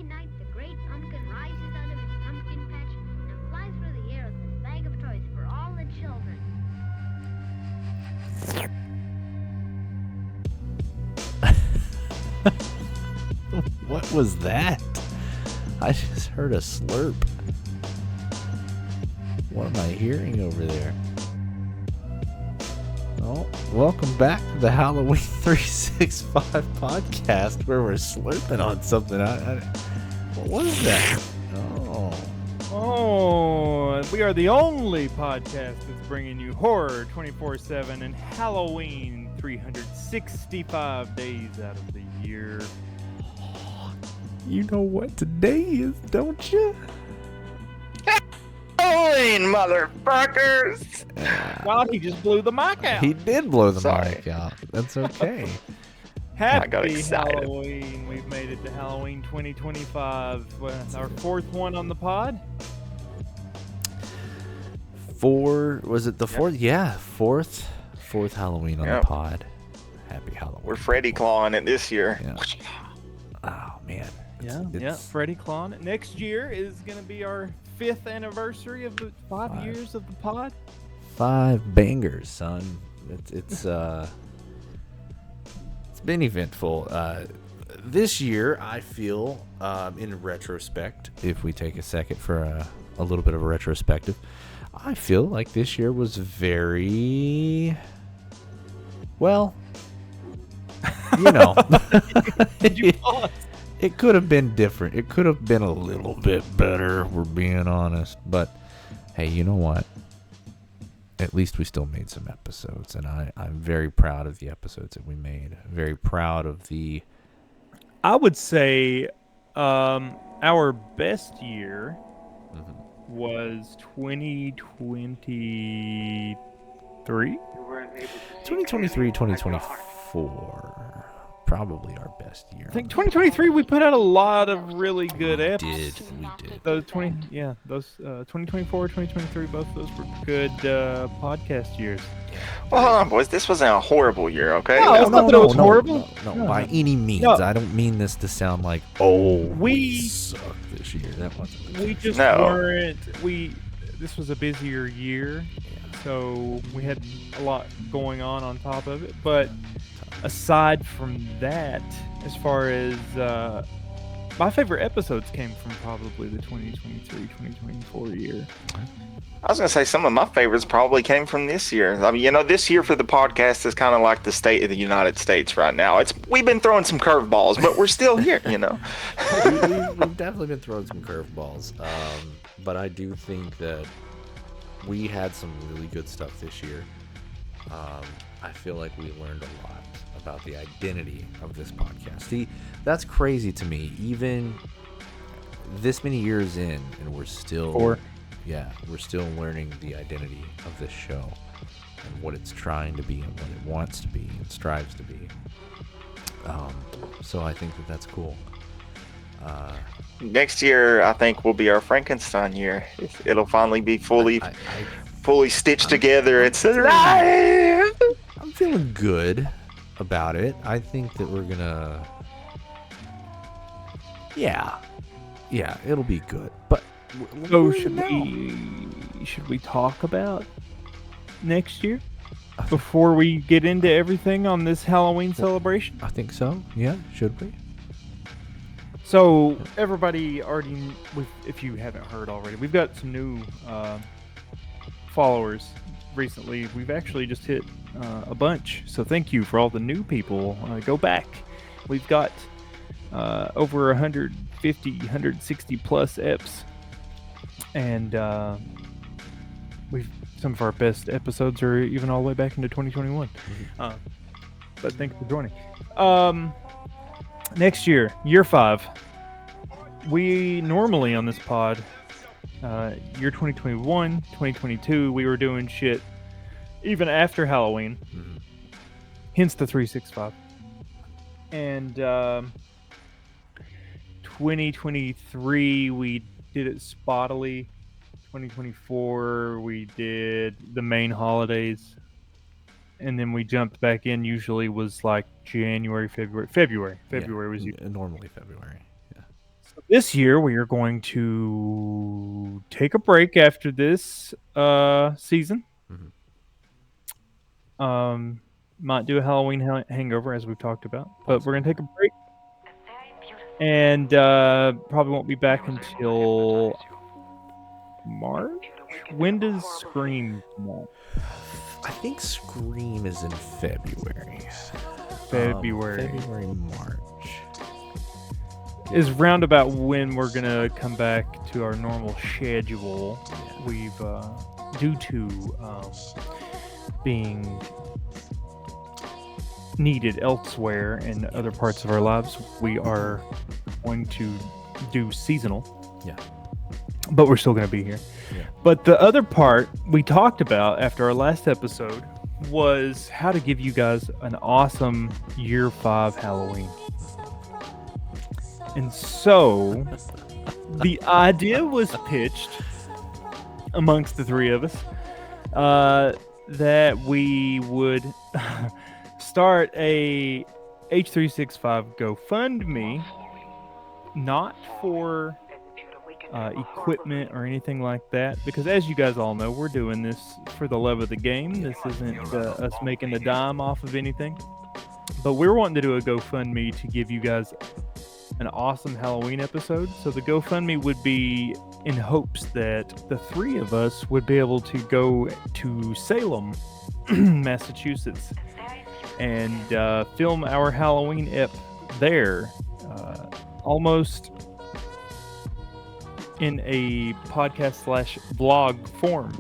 night, the great pumpkin rises out of its pumpkin patch and flies through the air with his bag of toys for all the children. What was that? I just heard a slurp. What am I hearing over there? Oh, welcome back to the Halloween 365 podcast where we're slurping on something. What was that? Oh, we are the only podcast that's bringing you horror 24/7 and Halloween 365 days out of the year. You know what today is, don't you? Halloween, motherfuckers! God, he just blew the mic out. He did blow the Sorry. mic out. That's okay. I got Happy excited. Halloween. We've made it to Halloween 2025. Our fourth one on the pod. Was it the fourth? Yeah, fourth Halloween on the Yep. pod. Happy Halloween. We're Freddy clawing it this year. Yeah. Oh man. Yeah. Freddy Klon. Next year is going to be our 5th anniversary of the 5 years of the pod. 5 bangers, son. It's been eventful. This year, I feel, in retrospect, if we take a second for a little bit of a retrospective, I feel like this year was very, well, you know. Did you pause? It could have been different. It could have been a little bit better, if we're being honest. But, hey, you know what? At least we still made some episodes, and I'm very proud of the episodes that we made. Very proud of the... I would say our best year was 2023. 2023, 2024. Probably our best year. I think 2023 we put out a lot of really good We episodes. did. Those 2024, 2023, both those were good podcast years. Well, hold on, boys. This wasn't a horrible year, okay? No, it's not that it was horrible. No, by any means. No. I don't mean this to sound like, we We- sucked this year. That wasn't We just No. weren't. This was a busier year, so we had a lot going on top of it. But aside from that, as far as my favorite episodes came from probably the 2023-2024 year. I was going to say some of my favorites probably came from this year. I mean, this year for the podcast is kind of like the state of the United States right now. We've been throwing some curveballs, but we're still here, we've definitely been throwing some curveballs. But I do think that we had some really good stuff this year. I feel like we learned a lot about the identity of this podcast. See, that's crazy to me. Even this many years in, and we're still... we're still learning the identity of this show and what it's trying to be and what it wants to be and strives to be. So I think that that's cool. Next year, I think, will be our Frankenstein year. It'll finally be fully stitched together. It's alive! I'm feeling good about it. I think that we're gonna... Yeah, it'll be good. But So should we talk about next year before we get into everything on this Halloween celebration? I think so. Yeah, should we? So everybody already, if you haven't heard already, we've got some new followers recently. We've actually just hit a bunch. So thank you for all the new people. Go back. We've got over 150, 160 plus eps. And some of our best episodes are even all the way back into 2021. But thanks for joining. Next year, year 5. We normally on this pod, year 2021, 2022, we were doing shit even after Halloween. Hence the 365. And 2023, we did it spottily. 2024, we did the main holidays. And then we jumped back in. Usually was like January, February. February was usually. Normally February. Yeah. This year, we are going to take a break after this season. Mhm. Might do a Halloween hangover, as we've talked about, but we're going to take a break. And probably won't be back until March. When does Scream come out? I think Scream is in February. February. February, March. Is roundabout when we're gonna come back to our normal schedule. We've due to being needed elsewhere in other parts of our lives, we are going to do seasonal. Yeah. But we're still going to be here. Yeah. But the other part we talked about after our last episode was how to give you guys an awesome Year 5 Halloween. And so the idea was pitched amongst the three of us that we would start a H365 GoFundMe, not for equipment or anything like that, because as you guys all know, we're doing this for the love of the game. This isn't us making a dime off of anything, but we're wanting to do a GoFundMe to give you guys an awesome Halloween episode. So the GoFundMe would be in hopes that the three of us would be able to go to Salem, Massachusetts, and film our Halloween ep there, almost in a podcast / vlog form.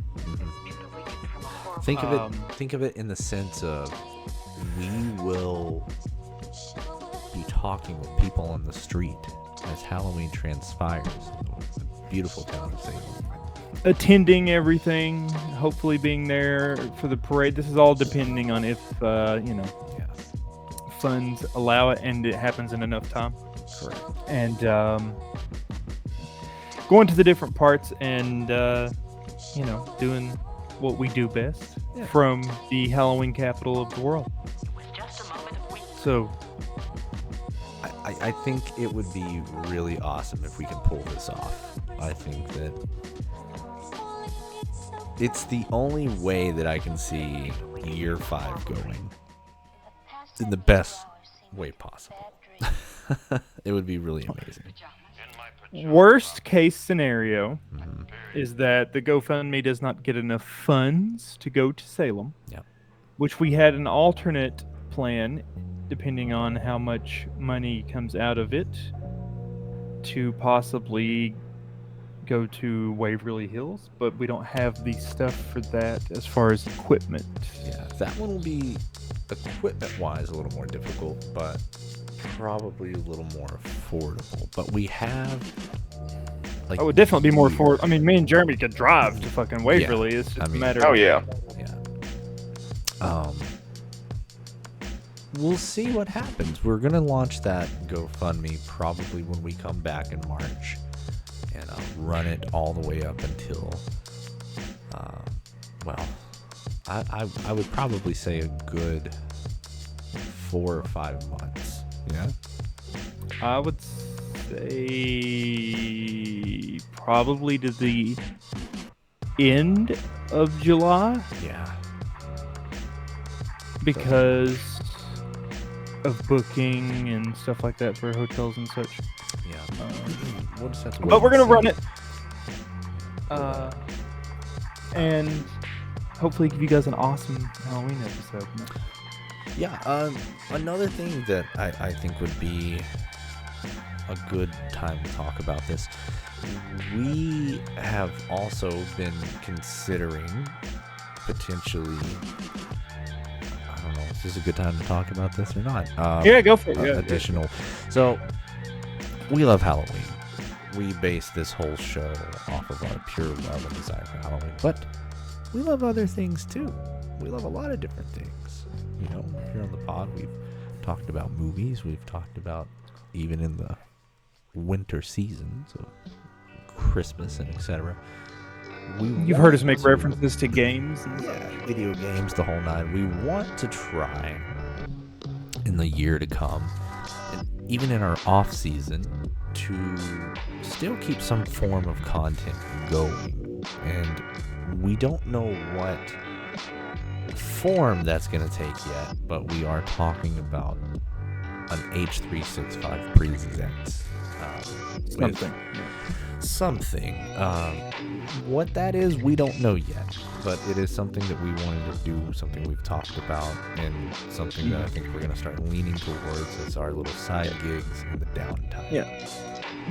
Think of it in the sense of we will be talking with people on the street as Halloween transpires in the beautiful town of Salem. Attending everything, hopefully being there for the parade. This is all depending on if funds allow it and it happens in enough time. Correct. And going to the different parts and doing what we do best from the Halloween capital of the world. So I think it would be really awesome if we can pull this off. I think that it's the only way that I can see Year 5 going in the best way possible. It would be really amazing. Worst case scenario is that the GoFundMe does not get enough funds to go to Salem, which we had an alternate plan, depending on how much money comes out of it, to possibly go to Waverly Hills, but we don't have the stuff for that as far as equipment. Yeah, that one will be equipment-wise a little more difficult, but probably a little more affordable. But we have it would definitely be more affordable. I mean, me and Jeremy could drive to fucking Waverly. It's just a matter of... Oh, yeah. We'll see what happens. We're going to launch that GoFundMe probably when we come back in March and run it all the way up until, I would probably say a good 4 or 5 months. Yeah? I would say probably to the end of July. Yeah. Because of booking and stuff like that for hotels and such. Yeah. We'll just have to but we're going to run it. And hopefully give you guys an awesome Halloween episode. Yeah. Another thing that I think would be a good time to talk about this. We have also been considering potentially... I don't know if this is a good time to talk about this or not. Yeah, go for it. Additional. So, we love Halloween. We base this whole show off of our pure love and desire for Halloween. But we love other things too. We love a lot of different things. You know, here on the pod, we've talked about movies. We've talked about even in the winter season, so Christmas and etc. You've heard us make references to games. Video games, the whole nine. We want to try in the year to come and even in our off season, to still keep some form of content going. And we don't know what form that's going to take yet, but we are talking about an H365 presents something. What that is, we don't know yet, but it is something that we wanted to do, something we've talked about, and something that I think we're going to start leaning towards as our little side gigs in the downtime. Yeah.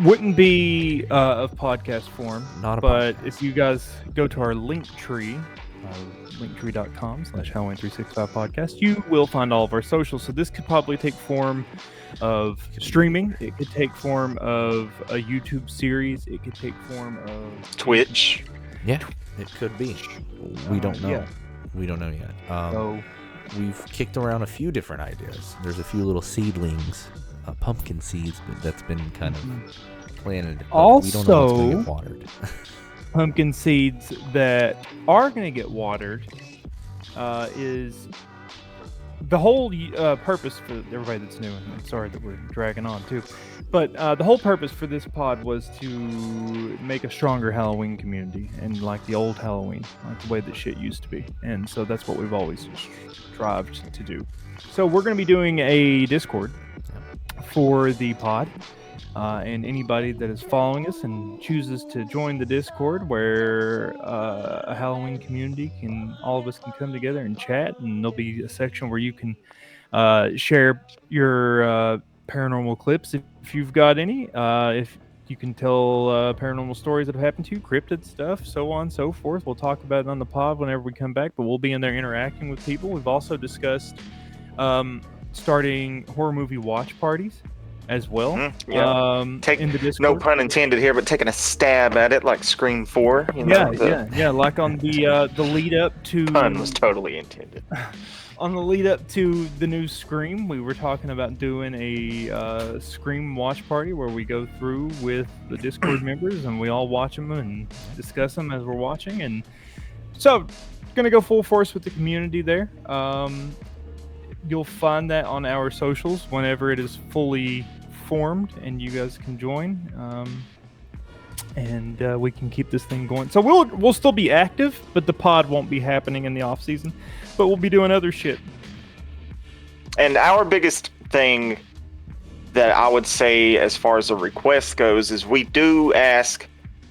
Wouldn't be of podcast form, Not a but podcast. if you guys go to our link tree, linktree.com/Halloween365podcast, you will find all of our socials. So this could probably take form of streaming. It could take form of a YouTube series. It could take form of Twitch. Yeah, it could be. We don't know. Yeah. We don't know yet. So We've kicked around a few different ideas. There's a few little seedlings, pumpkin seeds that's been kind of planted. But we don't know what's going to get watered. pumpkin seeds that are going to get watered is the whole purpose for everybody that's new. And I'm sorry that we're dragging on too, but the whole purpose for this pod was to make a stronger Halloween community, and like the old Halloween, like the way that shit used to be. And so that's what we've always strived to do. So we're going to be doing a Discord for the pod. And anybody that is following us and chooses to join the Discord, where a Halloween community all of us can come together and chat, and there'll be a section where you can share your paranormal clips if you've got any. If you can tell paranormal stories that have happened to you, cryptid stuff, so on and so forth. We'll talk about it on the pod whenever we come back, but we'll be in there interacting with people. We've also discussed starting horror movie watch parties as well. Yeah. In the Discord. No pun intended here, but taking a stab at it like Scream 4. Yeah, like on the lead up to Pun was totally intended. on the lead up to the new Scream, we were talking about doing a Scream watch party where we go through with the Discord members and we all watch them and discuss them as we're watching. And so, gonna go full force with the community there. You'll find that on our socials whenever it is fully formed, and you guys can join, and we can keep this thing going. So we'll still be active, but the pod won't be happening in the off season. But we'll be doing other shit. And our biggest thing that I would say as far as the request goes is we do ask,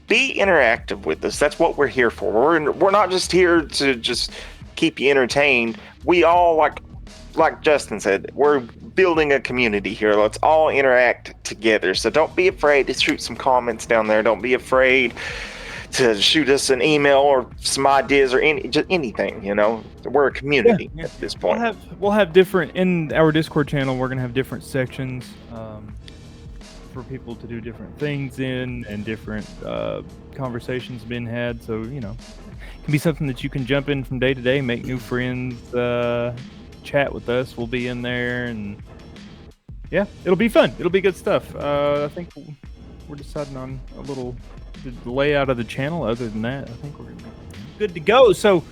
be interactive with us. That's what we're here for. We're not just here to just keep you entertained. We all, like Justin said, we're building a community here. Let's all interact together. So don't be afraid to shoot some comments down there. Don't be afraid to shoot us an email or some ideas or anything. You know, we're a community at this point. We'll have different in our Discord channel. We're gonna have different sections for people to do different things in, and different conversations being had. So it can be something that you can jump in from day to day, make new friends. Chat with us. We'll be in there, and yeah, it'll be fun. It'll be good stuff. I think we're deciding on a little the layout of the channel. Other than that, I think we're gonna be good to go. So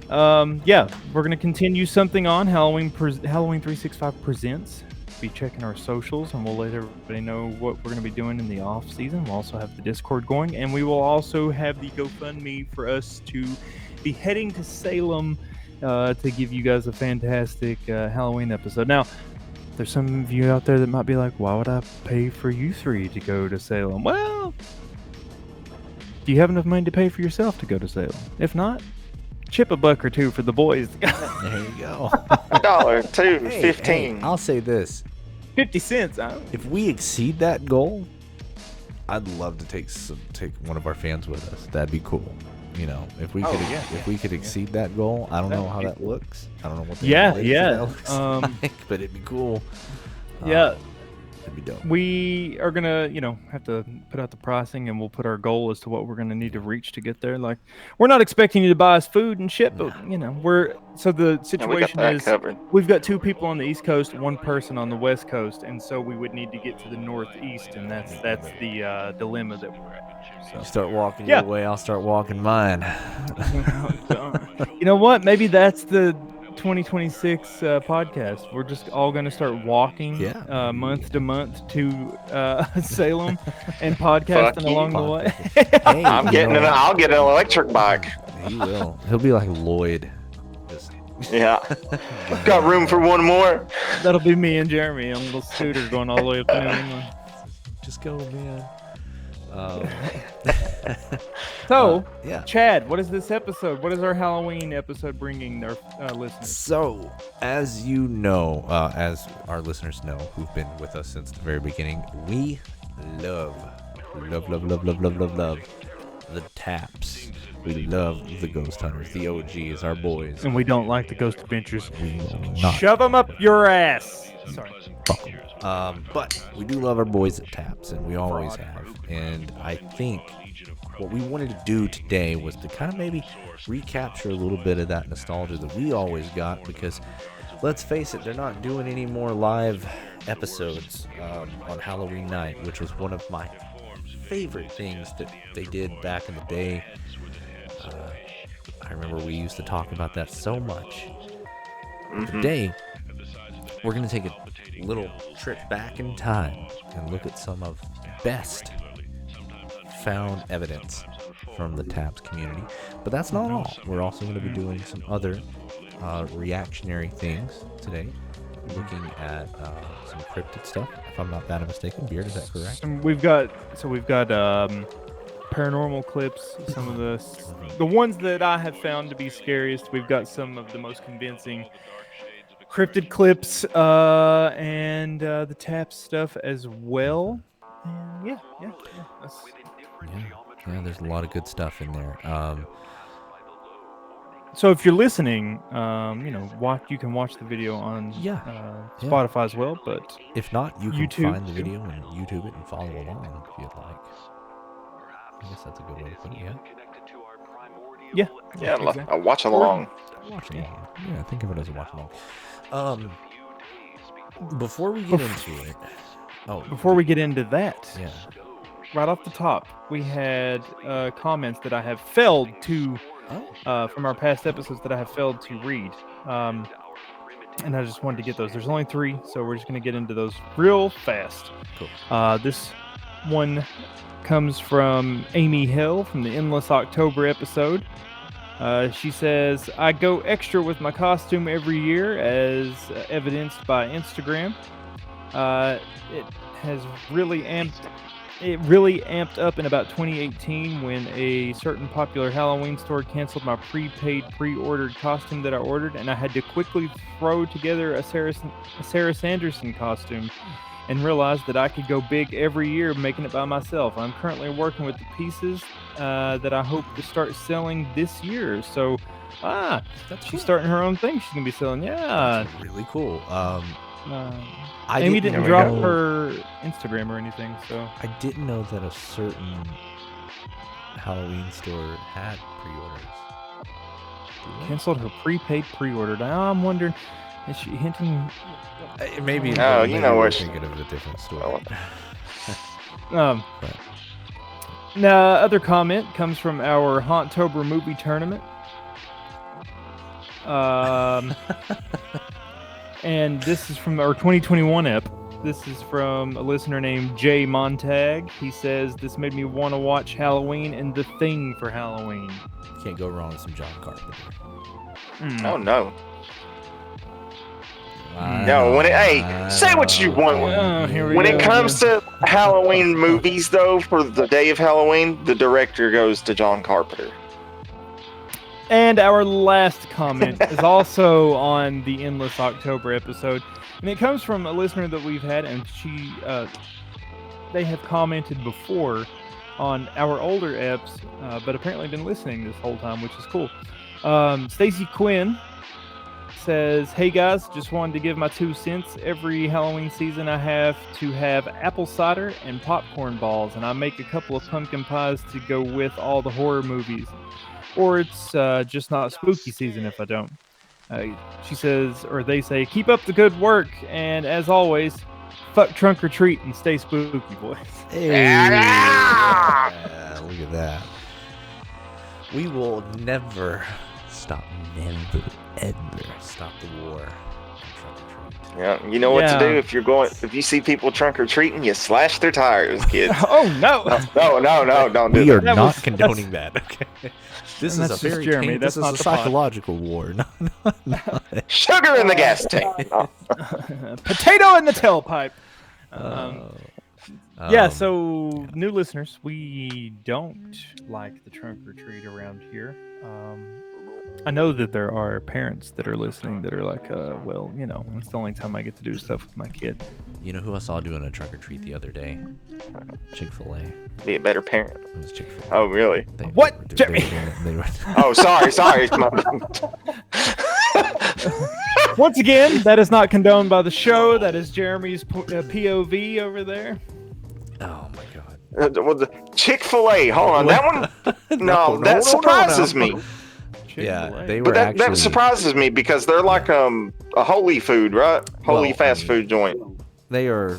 we're gonna continue something on Halloween 365 presents. Be checking our socials, and we'll let everybody know what we're gonna be doing in the off season. We'll also have the Discord going, and we will also have the GoFundMe for us to be heading to Salem to give you guys a fantastic Halloween episode. Now, there's some of you out there that might be like, why would I pay for you three to go to Salem? Well, do you have enough money to pay for yourself to go to Salem? If not, chip a buck or two for the boys. There you go. $1, $2, 15. Hey, I'll say this. 50 cents. If we exceed that goal, I'd love to take one of our fans with us. That'd be cool. If we could exceed that goal, I don't know how that looks. I don't know what the that looks like, but it'd be cool. It'd be dope. We are gonna, have to put out the pricing, and we'll put our goal as to what we're gonna need to reach to get there. Like, we're not expecting you to buy us food and shit, but the situation is covered. We've got 2 people on the East Coast, 1 person on the West Coast, and so we would need to get to the Northeast, and that's the dilemma that we're at. So. You start walking your way, I'll start walking mine. You know what? Maybe that's the 2026 podcast. We're just all going to start walking month to month to Salem and podcasting Fuck you. along the way. Hey, I'll get an electric bike. He will. He'll be like Lloyd. Just Yeah. Got room for one more. That'll be me and Jeremy on little scooters going all the way up to New England. just go, man. So, yeah. Chad, what is this episode? What is our Halloween episode bringing our listeners? So, as you know, as our listeners know, who've been with us since the very beginning, we love the Taps. We love the Ghost Hunters, the OGs, our boys. And we don't like the Ghost Adventures. We will not. Shove them up your ass. Sorry. But we do love our boys at Taps, and we always have. And I think what we wanted to do today was to kind of maybe recapture a little bit of that nostalgia that we always got, because let's face it, they're not doing any more live episodes on Halloween night, which was one of my favorite things that they did back in the day. I remember we used to talk about that so much. Today, we're going to take a little trip back in time and look at some of the best found evidence from the Taps community. But that's not all. We're also going to be doing some other reactionary things today. Looking at some cryptid stuff, if I'm not that mistaken. Beard, is that correct? And we've got paranormal clips, some of the ones that I have found to be scariest. We've got some of the most convincing cryptid clips and the Taps stuff as well. And yeah. Yeah, there's a lot of good stuff in there. So if you're listening, you can watch the video on Spotify as well. But if not, you can YouTube. find the video and YouTube it and follow along if you'd like. I guess that's a good way to put it. Yeah. Yeah, I'll watch along. Watch along. Yeah, think of it as a watch along. Before we get into it, before we get into that, yeah, right off the top, we had comments that I have failed to. From our past episodes that I have failed to read. And I just wanted to get those. There's only 3, so we're just going to get into those real fast. Cool. This one comes from Amy Hill from the Endless October episode. She says, I go extra with my costume every year as evidenced by Instagram. It really amped up in about 2018 when a certain popular Halloween store canceled my pre-ordered costume that I ordered, and I had to quickly throw together a Sarah Sanderson costume and realized that I could go big every year making it by myself. I'm currently working with the pieces that I hope to start selling this year. So, she's starting her own thing. She's going to be selling. Yeah. That's really cool. Amy didn't drop her Instagram or anything, so I didn't know that a certain Halloween store had pre-orders. Canceled her prepaid pre-order. Now I'm wondering, is she hinting? Maybe. No, maybe you know we're where thinking of a different store. Now, other comment comes from our Hauntober movie tournament. And this is from our 2021 ep. This is from a listener named Jay Montag. He says, this made me want to watch Halloween and The Thing for Halloween. Can't go wrong with some John Carpenter. Oh, no. No, say what you want. When it comes to Halloween movies, though, for the day of Halloween, the director goes to John Carpenter. And our last comment is also on the Endless October episode, and it comes from a listener that we've had, and they have commented before on our older eps, but apparently been listening this whole time, which is cool. Stacy Quinn says, hey guys, just wanted to give my 2 cents. Every Halloween season I have to have apple cider and popcorn balls, and I make a couple of pumpkin pies to go with all the horror movies. Or it's just not spooky season if I don't. She says, or they say, keep up the good work, and as always, fuck trunk or treat and stay spooky, boys. Hey, look at that. We will never stop. Never. ever. Stop the war. Trunk or treat. Yeah, you know what to do Yeah. if you see people trunk or treating, you slash their tires, kids. Oh no! No, don't do We are that. not was- condoning that. Okay. This is That's a just very Jeremy, this that's is not a the pod. psychological war. No. Sugar in the gas tank. No. Potato in the tailpipe. Yeah, Um, so new listeners, we don't like the trunk or treat around here. I know that there are parents that are listening that are like, well, you know, it's the only time I get to do stuff with my kid. You know who I saw doing a trunk or treat the other day? Chick-fil-A. It Be a better parent. was Chick-fil-A. Oh, really? What? They were doing it- they were- Oh, sorry. Once again, that is not condoned by the show. That is Jeremy's POV over there. Oh my god. Well, the Chick-fil-A. Hold on, that one. No, that surprises me. Yeah, Chick-fil-A. they were But that actually surprises me because they're like a holy food, right? Holy Well, fast I mean- food joint. they are.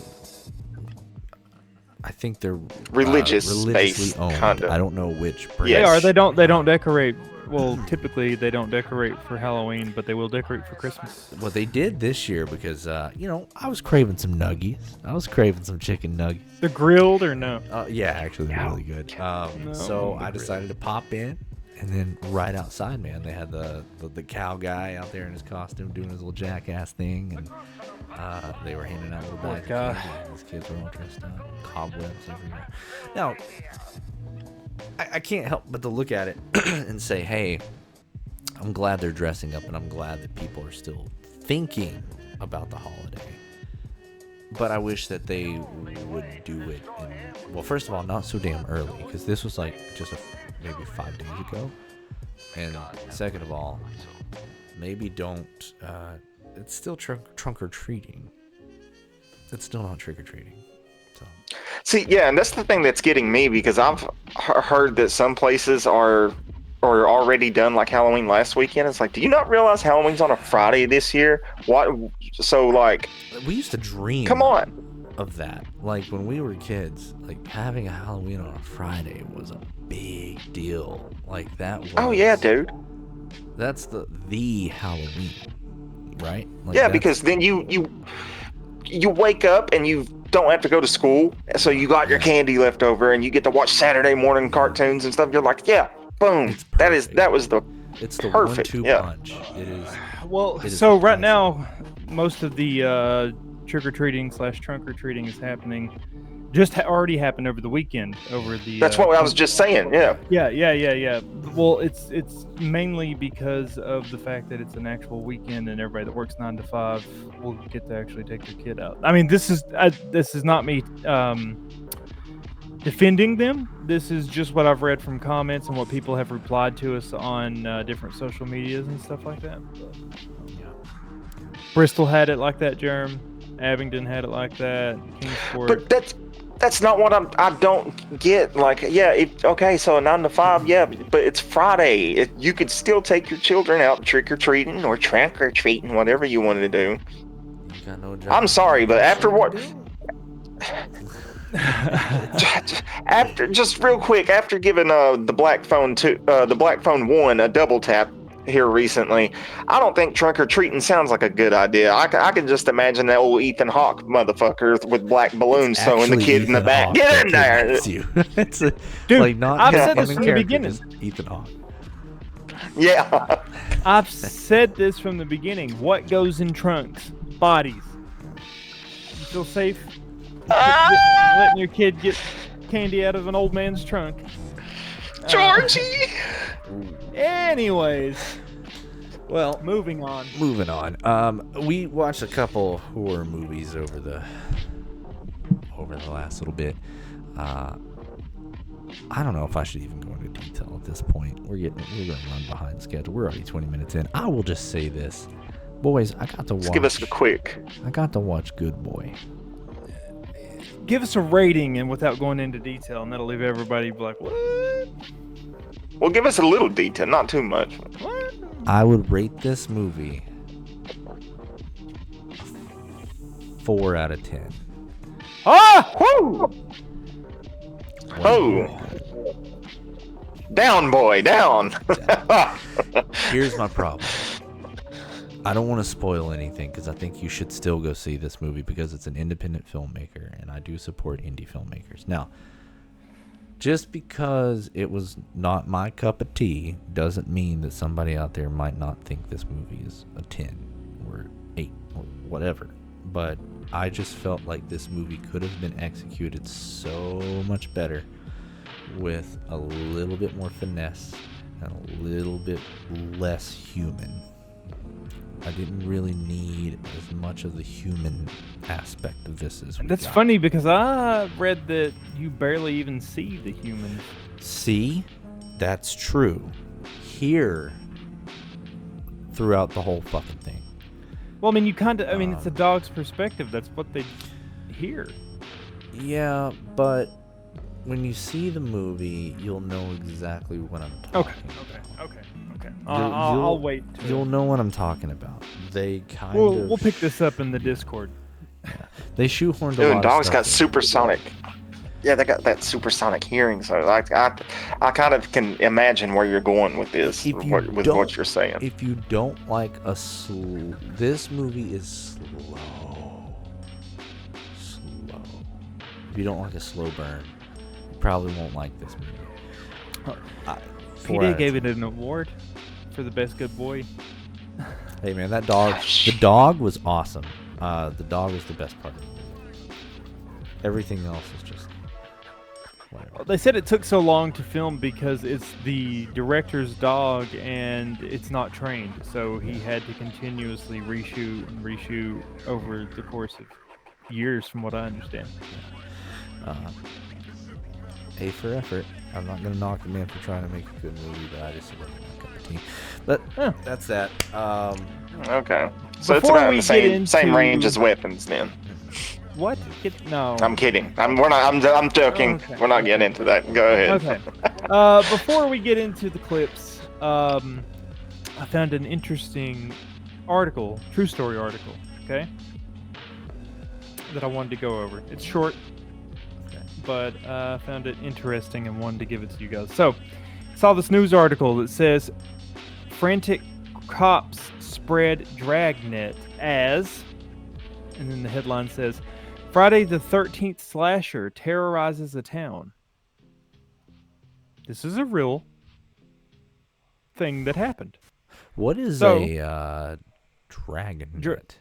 I think they're Religious religiously based, owned. kinda. I don't know which brand. They Yes. are. They don't decorate. Well, typically they don't decorate for Halloween, but they will decorate for Christmas. What they did this year because you know, I was craving some nuggies. I was craving some chicken nuggets. They're grilled or no? Yeah, actually, they're really good. No, So I they're decided to pop in, and then right outside, man, they had the cow guy out there in his costume doing his little jackass thing, and they were handing out little bags of guy. candy, and these kids were all dressed up, cobwebs everywhere. Now, I can't help but to look at it and say, hey, I'm glad they're dressing up, and I'm glad that people are still thinking about the holiday. But I wish that they would do it well, first of all, not so damn early, because this was like just maybe 5 days ago. And second of all, maybe don't, it's still trunk or treating. It's still not trick or treating. So. See, yeah, and that's the thing that's getting me because I've heard that some places are already done like Halloween last weekend. It's like, do you not realize Halloween's on a Friday this year? What? So like, We used to dream come on. of that. Like when we were kids, like having a Halloween on a Friday was a big deal. Like that was, Oh yeah, dude. That's the Halloween, right? Like Yeah, that's- because then you wake up and you don't have to go to school, so you got your candy left over, and you get to watch Saturday morning cartoons and stuff. You're like, yeah, boom. It's That perfect. was the It's the perfect, 1-2 yeah. punch. It is. Well, It is so right awesome. now, most of the trick or treating / trunk or treating is happening. Just already happened over the weekend. Over the. That's what I was just saying. Yeah. Yeah. Well, it's mainly because of the fact that it's an actual weekend and everybody that works 9 to 5 will get to actually take their kid out. I mean, this is not me defending them. This is just what I've read from comments and what people have replied to us on different social medias and stuff like that. Bristol had it like that, Jerem. Abingdon had it like that. Kingsport. But that's not what I don't get. Like, yeah, okay, so a 9 to 5, yeah, but it's Friday. You could still take your children out trick or treating or trunk or treating, whatever you wanted to do. You got no job. I'm sorry, but after what? After just real quick, after giving the Black Phone 1 a double tap here recently, I don't think trunk or treating sounds like a good idea. I can just imagine that old Ethan Hawke motherfucker with black balloons throwing the Actually kid in the Ethan back. Hawke Get that in there! kidnaps you. It's a, Dude, like not I've his said this human from the character, beginning. just Ethan Hawke. Yeah. I've said this from the beginning. What goes in trunks? Bodies. You feel safe letting your kid get candy out of an old man's trunk? Georgie! Anyways, Well, moving on. moving on. We watched a couple horror movies over the last little bit. I don't know if I should even go into detail at this point. We're gonna run behind schedule. We're already 20 minutes in. I will just say this, boys. I got to watch. Just give us a quick. I got to watch Good Boy. Give us a rating and without going into detail, and that'll leave everybody like, what? Well, give us a little detail, not too much. What? I would rate this movie a 4 out of 10. Ah! Woo! Oh. Down, boy, down. Here's my problem. I don't want to spoil anything because I think you should still go see this movie because it's an independent filmmaker, and I do support indie filmmakers. Now, just because it was not my cup of tea doesn't mean that somebody out there might not think this movie is a 10 or 8 or whatever. But I just felt like this movie could have been executed so much better with a little bit more finesse and a little bit less human. I didn't really need as much of the human aspect of this as we That's got. funny because I read that you barely even see the humans. See, that's true. Here, throughout the whole fucking thing. Well, I mean, you kind of. I mean, it's a dog's perspective. That's what they hear. Yeah, but when you see the movie, you'll know exactly what I'm talking about. Okay. I'll wait. You'll know what I'm talking about. They kind of... We'll pick this up in the Discord. They shoehorned a Dude, lot of dogs stuff got in. supersonic. Yeah, they got that supersonic hearing. So I kind of can imagine where you're going with this, If you with don't- what you're saying. If you don't like this movie is slow. If you don't like a slow burn, you probably won't like this movie. PJ gave it an award for the best good boy. Hey man, that dog. The dog was awesome. The dog was the best part of the movie. Everything else is just whatever. They said it took so long to film because it's the director's dog and it's not trained, so he had to continuously reshoot over the course of years, from what I understand. A for effort. I'm not gonna knock the man for trying to make a good movie, but I just wasn't my cup of tea. But that's that. Okay, so it's Before about we in the get same into- range as weapons then. What? No. I'm kidding. I'm joking. Okay. We're not getting into that. Go ahead. Okay. Before we get into the clips, I found an interesting article, true story article, okay, that I wanted to go over. It's short, but I found it interesting and wanted to give it to you guys. So, saw this news article that says frantic cops spread dragnet as, and then the headline says, Friday the 13th slasher terrorizes a town. This is a real thing that happened. What is So- a dragon net?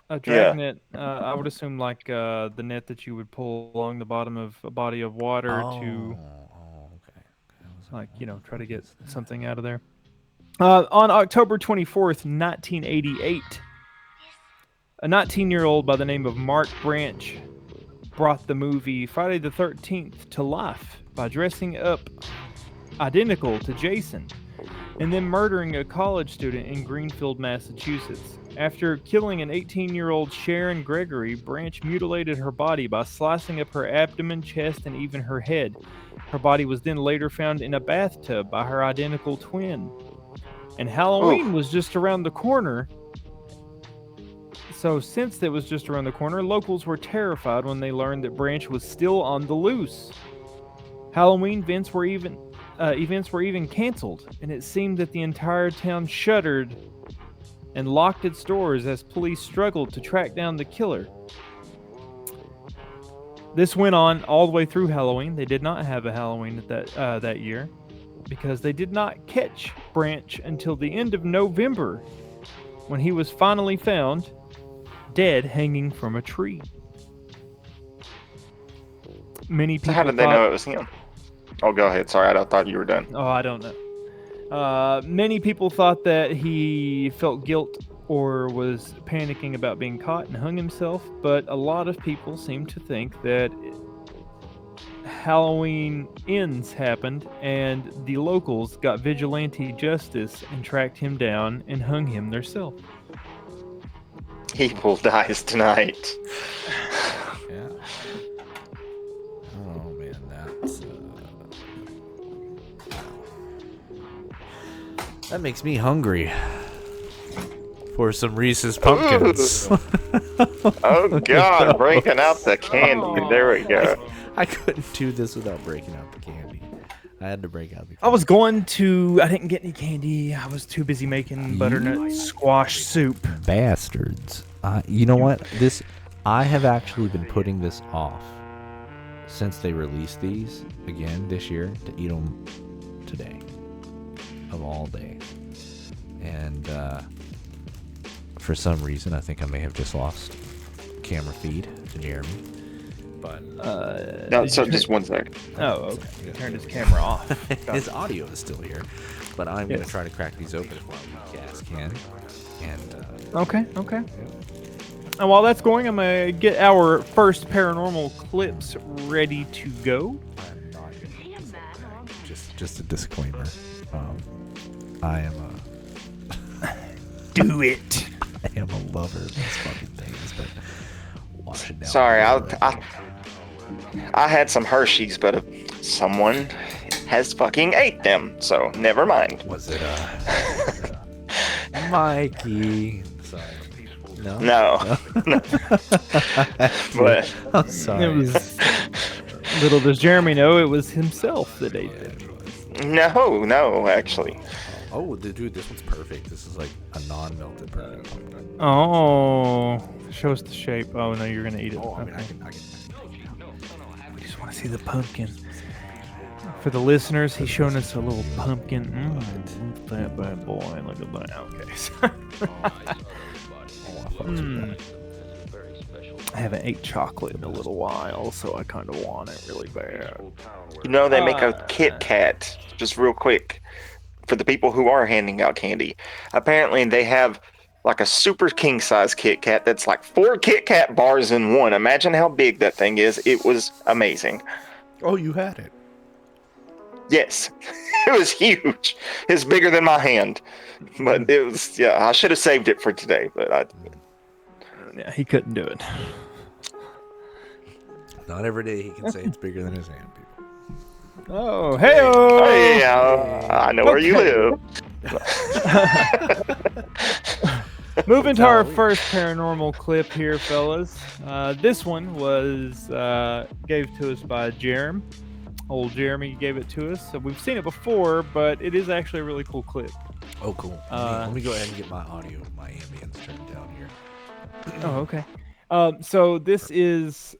A dragnet, I would assume like the net that you would pull along the bottom of a body of water to, Okay. like, try to get something out of there. On October 24th, 1988, a 19-year-old by the name of Mark Branch brought the movie Friday the 13th to life by dressing up identical to Jason and then murdering a college student in Greenfield, Massachusetts. After killing an 18-year-old Sharon Gregory, Branch mutilated her body by slicing up her abdomen, chest, and even her head. Her body was then later found in a bathtub by her identical twin. And Halloween was just around the corner. So since it was just around the corner, locals were terrified when they learned that Branch was still on the loose. Halloween events were even canceled, and it seemed that the entire town shuttered and locked its doors as police struggled to track down the killer. This went on all the way through Halloween. They did not have a Halloween at that year because they did not catch Branch until the end of November, when he was finally found dead hanging from a tree. Many people So how did they know it was him? Oh, go ahead. Sorry, I thought you were done. Oh, I don't know. Many people thought that he felt guilt or was panicking about being caught and hung himself, but a lot of people seem to think that Halloween ends happened and the locals got vigilante justice and tracked him down and hung him theirself. Evil dies tonight. Yeah. Oh man, that's that makes me hungry for some Reese's pumpkins. Oh God, breaking out the candy. There we go. I couldn't do this without breaking out the candy. I had to break out. I was going to. I didn't get any candy. I was too busy making butternut squash soup. Bastards. You know what? I have actually been putting this off since they released these again this year to eat them today, of all days. And for some reason, I think I may have just lost camera feed to Jeremy. But No, so just one sec. Oh, okay. He turned his camera off. his audio is still here. But I'm going to try to crack these open as well as can. And Okay. And while that's going, I'm gonna get our first paranormal clips ready to go. just a disclaimer. I am Do it. I am a lover of these fucking things, but wash it down. Sorry, I had some Hershey's, but someone has fucking ate them, so never mind. Was it Mikey? Sorry. No. No. But I'm sorry. It was. Little does Jeremy know, it was himself that ate them. no, actually. Oh, dude, this one's perfect. This is like a non-melted perfect pumpkin. Oh, show us the shape. Oh no, you're gonna eat it. Oh, I mean, Okay. I can. I just want to see the pumpkin. For the listeners, he's showing us a little pumpkin. Look at that bad boy. Look at that. Okay. I haven't ate chocolate in a little while, so I kind of want it really bad. You know, they make a Kit Kat, just real quick, for the people who are handing out candy. Apparently, they have like a super king size Kit Kat that's like 4 Kit Kat bars in one. Imagine how big that thing is. It was amazing. Oh, you had it. Yes, it was huge. It's bigger than my hand. But it was, yeah, I should have saved it for today, but I. Yeah, he couldn't do it. Not every day he can say it's bigger than his hand, people. Oh, hey-oh! Oh, yeah, I know where you live. Moving to our first paranormal clip here, fellas. This one was gave to us by Jerem. Old Jeremy gave it to us. So we've seen it before, but it is actually a really cool clip. Oh, cool. Let me go ahead and get my audio, my ambience turned down here. Oh, okay. So this is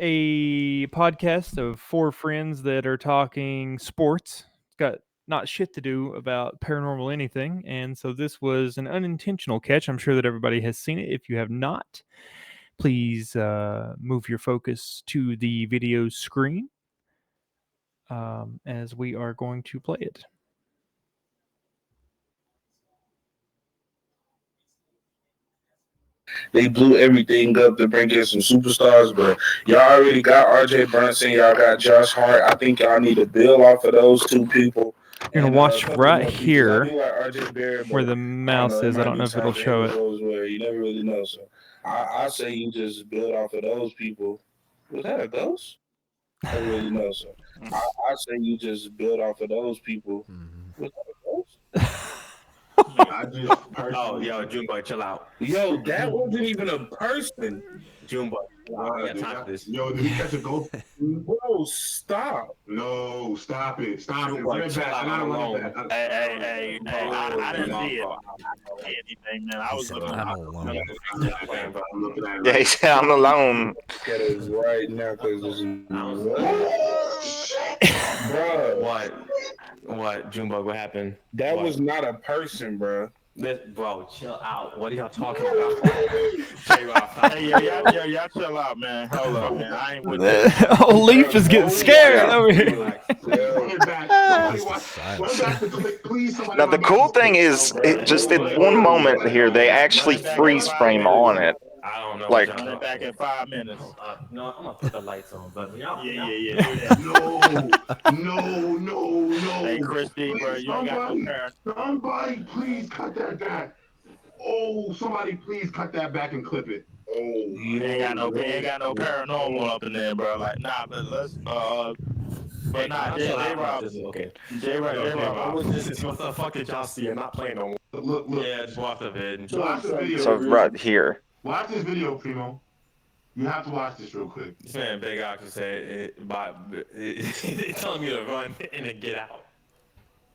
a podcast of 4 friends that are talking sports. It's got not shit to do about paranormal anything, and so this was an unintentional catch. I'm sure that everybody has seen it. If you have not, please move your focus to the video screen as we are going to play it. They blew everything up to bring in some superstars, but y'all already got R.J. Brunson. Y'all got Josh Hart. I think y'all need to build off of those 2 people. You're going to watch right here Barrett, where the mouse is. I don't know if it'll show it. You never really know. So I say you just build off of those people. Was that a ghost? I don't really know. So I say you just build off of those people. Was that a ghost? Oh, yo, Junebug, chill out. Yo, that wasn't even a person. Junebug, I got time for this. Yo, did we catch a ghost? Bro, stop. No, stop it. Stop it. Junebug, Run it chill back. out, I gotta I'm run alone. it back. Hey, I didn't see it. I didn't see anything, man. I was looking I'm alone. I'm looking at it Yeah, he said I'm alone. Get it right now, because this is. Bro, What, Junebug, what happened? that What? was not a person, bro. Bro, chill out. What are y'all talking about? Hey, y'all chill out, man. Hold up, man. I ain't with that. Oh, Leaf is getting scared over here. Run it back. Somebody run back the clip, please. Somebody Now, the run back cool the clip. thing is, it just at one moment here, they actually freeze frame on it. I don't know. Like- Run it back in 5 minutes. No, I'm gonna put the lights on, but Yeah. Do that. No. Hey, Christy, bro, you ain't got no parents. Somebody please cut that back. Oh, somebody please cut that back and clip it. Oh, You ain't got no paranormal up in there, bro. Like, nah, but let's, but nah, J-Rob, okay. J-Rob, What the fuck did y'all see? I'm not playing no more. look. yeah, just watch the vid. Watch the video. So right here. Watch this video, Primo. You have to watch this real quick. This man, Big Ox, said it's telling me to run and then get out.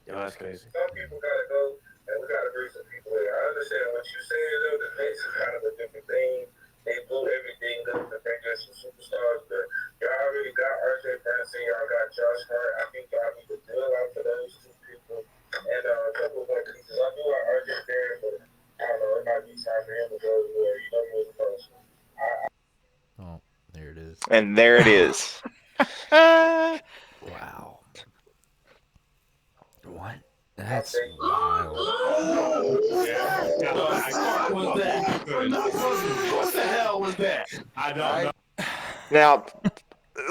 Yo, that's crazy. Some people gotta go, and we gotta bring some people in. I understand what you're saying, though. The Knicks is kind of a different thing. They blew everything up to make us some superstars, but y'all already got RJ Branson, y'all got Josh Hart. I think y'all need to build out for those two people. And a couple of more pieces. I do like RJ Barrett, but I don't know, it might be time for him to go where you know me as a person. Oh, there it is. And there it is. Wow. What? That's wild. What the hell was that? I don't know. Now,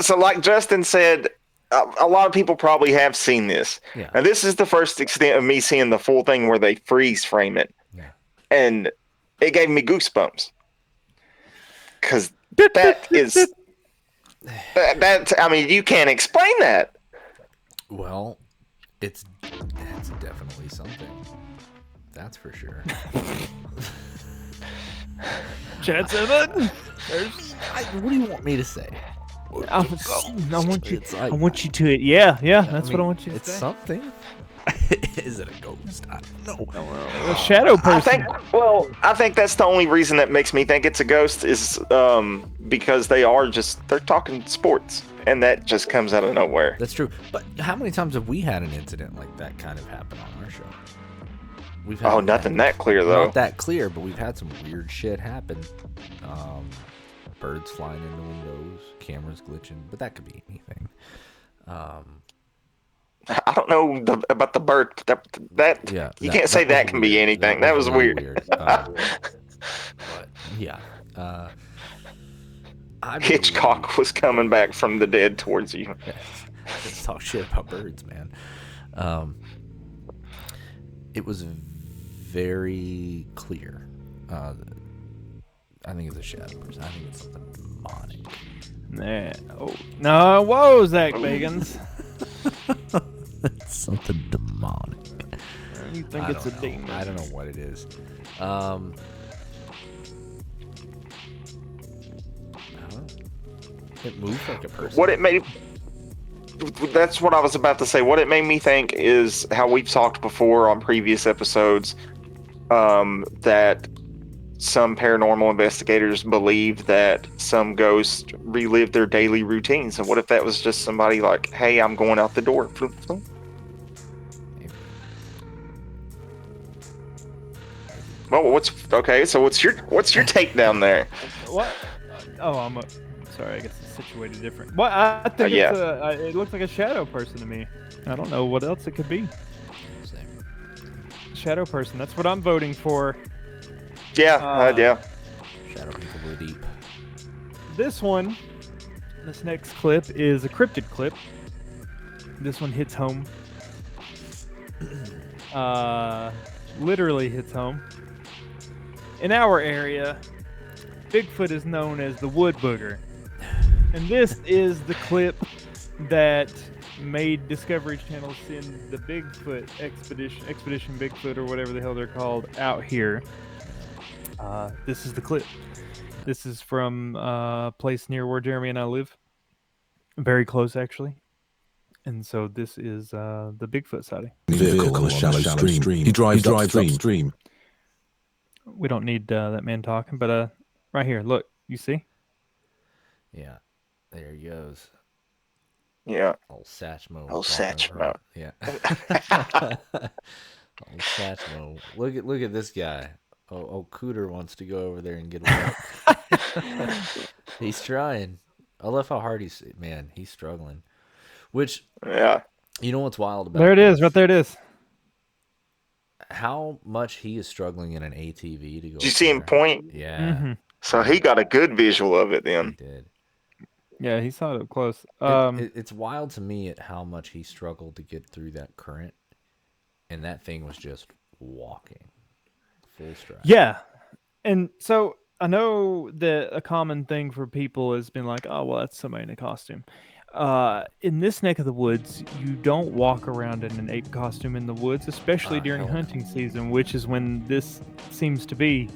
so like Justin said, a lot of people probably have seen this. Yeah. Now, this is the first extent of me seeing the full thing where they freeze frame it. Yeah. And it gave me goosebumps. Because that is... I mean, you can't explain that. Well, it's definitely something. That's for sure. Chad 7. What do you want me to say? I want you. It's like, I want you to. Yeah. That's what I want you to it's say. something. Is it a ghost? I don't know. A shadow person. I think that's the only reason that makes me think it's a ghost is because they're talking sports, and that just comes out of nowhere. That's true. But how many times have we had an incident like that kind of happen on our show? We've had Nothing that clear though. Not that clear, but we've had some weird shit happen. Birds flying into windows, cameras glitching, but that could be anything. I don't know about the bird. You can't say that can be anything. That was really weird. But yeah, Hitchcock was coming back from the dead towards you. Let's talk shit about birds, man. It was very clear. I think it's a shadow person. I think it's something demonic. No, whoa, Zach Bagans. It's something demonic. You think it's a demon? I don't know what it is. I don't know. It moves like a person. That's what I was about to say. What it made me think is how we've talked before on previous episodes, that some paranormal investigators believe that some ghosts relive their daily routines. And what if that was just somebody like, hey, I'm going out the door. Well, what's your take down there? What? Oh, sorry, I guess it's situated different. What? I think it looks like a shadow person to me. I don't know what else it could be. Shadow person. That's what I'm voting for. Yeah. Shadow people go deep. This next clip is a cryptid clip. This one hits home. Literally hits home. In our area, Bigfoot is known as the wood booger. And this is the clip that made Discovery Channel send the Bigfoot Expedition Bigfoot or whatever the hell they're called out here. This is the clip. This is from a place near where Jeremy and I live. Very close, actually. And so this is the Bigfoot sighting. Vehicle on a shallow stream. He drives upstream. We don't need that man talking, but right here, look, you see? Yeah, there he goes. Yeah. Old Satchmo. Old Satchmo. Yeah. Old Satchmo. Look at this guy. Oh, Cooter wants to go over there and get away. He's trying. I love how hard he's struggling. Which, yeah. You know what's wild about There it is, right there it is. How much he is struggling in an ATV to go. Did you see him point? Yeah. Mm-hmm. So he got a good visual of it then. He did. Yeah, he saw it up close. It's wild to me at how much he struggled to get through that current, and that thing was just walking full stride. Yeah, and so I know that a common thing for people has been like, oh, well, that's somebody in a costume. In this neck of the woods, you don't walk around in an ape costume in the woods, especially during hunting season, which is when this seems to be.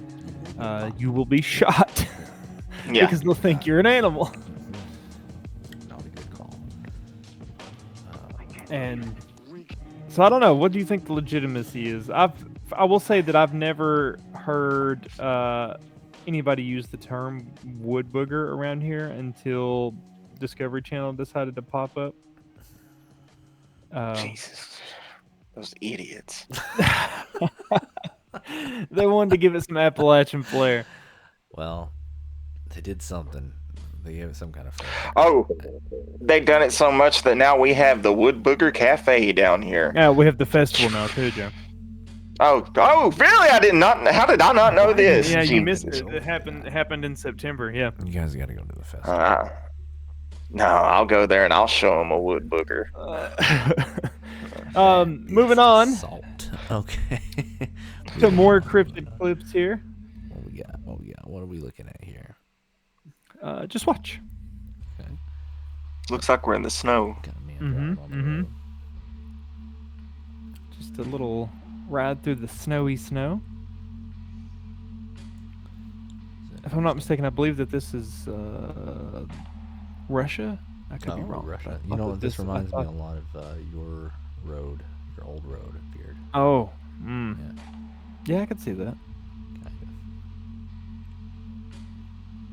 You will be shot. Yeah. Because they'll think you're an animal. Not a good call. And so I don't know. What do you think the legitimacy is? I will say that I've never heard anybody use the term wood booger around here until Discovery Channel decided to pop up. Jesus, those idiots. They wanted to give it some Appalachian flair. Well, they did something. They gave it some kind of flavor. Oh, they've done it so much that now we have the Wood Booger Cafe down here. Yeah, we have the festival now too, Joe. Oh, really? I did not. How did I not know this? Yeah, you Jesus. missed it. It happened in September. Yeah. You guys got to go to the festival. No, I'll go there and I'll show them a wood booger. Moving on Salt. Okay. to more cryptid clips here. What we got? What are we looking at here? Just watch. Okay. Looks like we're in the snow. Got a man driving on the road. Just a little ride through the snowy snow. If I'm not mistaken, I believe that this is Russia. I could be wrong. Russia. You know what? This reminds me a lot of your old road, Beard. Oh. Yeah. Yeah, I could see that. Kind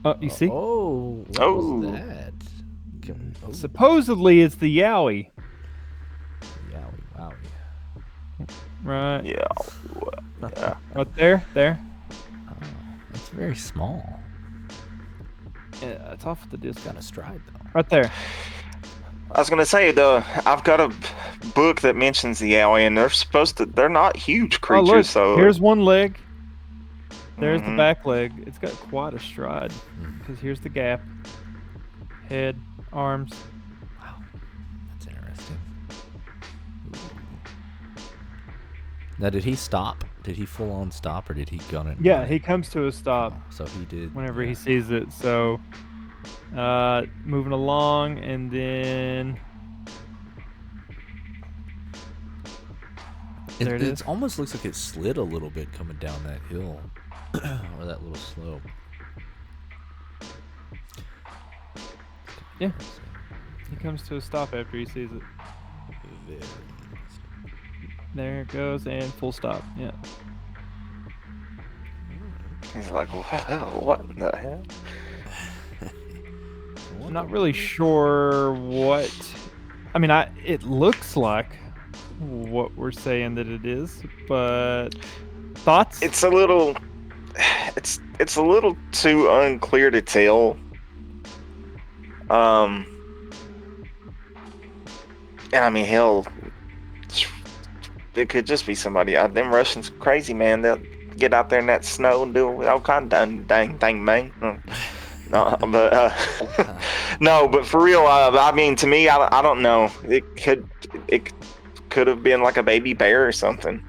Oh, you see? Oh, what Oh. was that? Supposedly it's the Yowie. Wowie. Right. Yeah. Right there. There. It's very small. Yeah, it's off at the distance. Got a stride though. Right there. I was gonna say I've got a book that mentions the owie, and they're not huge creatures. Oh, look, so here's one leg. There's the Mhm. back leg. It's got quite a stride. Because here's the gap. Head, arms. Wow, that's interesting. Now, did he stop? Did he full on stop, or did he gun it? Yeah, he comes to a stop So he did. whenever he sees it. So, moving along, and then there it is. It almost looks like it slid a little bit coming down that hill, or that little slope. Yeah. He comes to a stop after he sees it. Very interesting. There it goes, and full stop. Yeah. he's like, what in the hell? I'm not really sure what. I mean, it looks like what we're saying that it is, but thoughts? It's a little too unclear to tell. And I mean, hell, it could just be somebody. Them Russians crazy, man. They'll get out there in that snow and do all kind of dang man. No, but no, but for real, I mean, to me, I don't know. It could have been like a baby bear or something.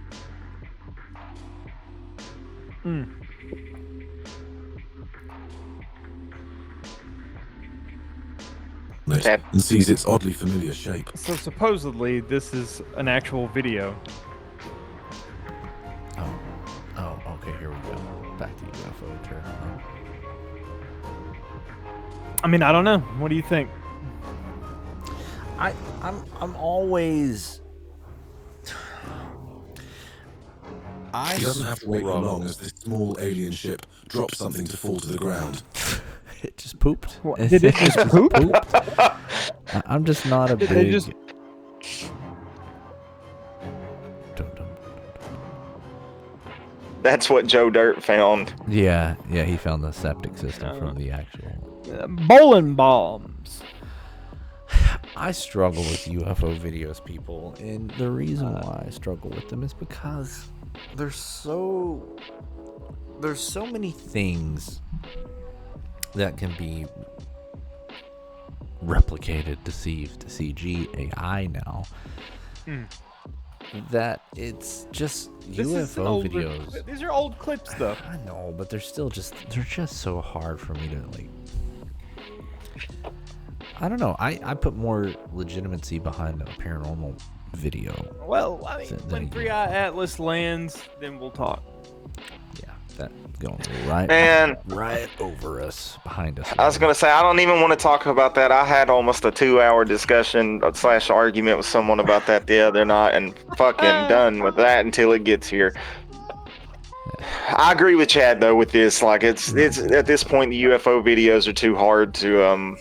And sees its oddly familiar shape. So supposedly this is an actual video. Oh, okay. Here we go. Back to UFO terror. I mean, I don't know. What do you think? I'm always. He doesn't have to wait for long as this small alien ship drops something to fall to the ground. It just pooped. What, did it just poop? I'm just not a Did big. they just- That's what Joe Dirt found. Yeah, he found the septic system from the actual. Bowling bombs. I struggle with UFO videos, people, and the reason why I struggle with them is because there's so many things that can be replicated, deceived, CG, AI now. That it's just UFO videos. These are old clips, though. I know, but they're just so hard for me to like. I don't know. I put more legitimacy behind a paranormal video. Well, I mean, Then when you- 3i Atlas lands, then we'll talk. Yeah. That going right, Man. right over us, behind us. I was gonna say I don't even want to talk about that. I had almost a 2-hour discussion / argument with someone about that the other night, and fucking done with that until it gets here. I agree with Chad though with this. Like it's at this point the UFO videos are too hard to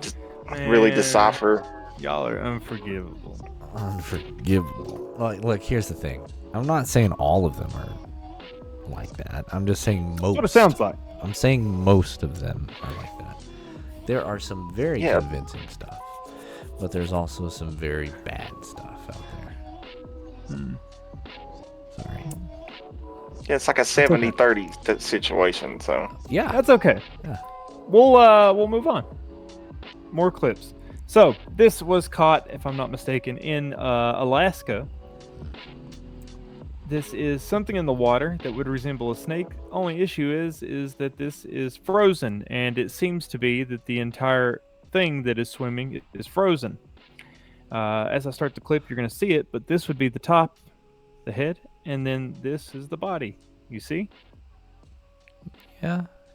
just really Man, decipher. Y'all are unforgivable. Unforgivable. Like, here's the thing. I'm not saying all of them are like that. I'm just saying most. That's what it sounds like. I'm saying most of them are like that. There are some very Yeah. convincing stuff, but there's also some very bad stuff out there. Sorry. Yeah, it's like a 70-30 situation. So Yeah. That's okay. Yeah. We'll move on. More clips. So this was caught, if I'm not mistaken, in Alaska. This is something in the water that would resemble a snake. Only issue is that this is frozen, and it seems to be that the entire thing that is swimming is frozen. As I start the clip, you're going to see it, but this would be the top, the head, and then this is the body. You see?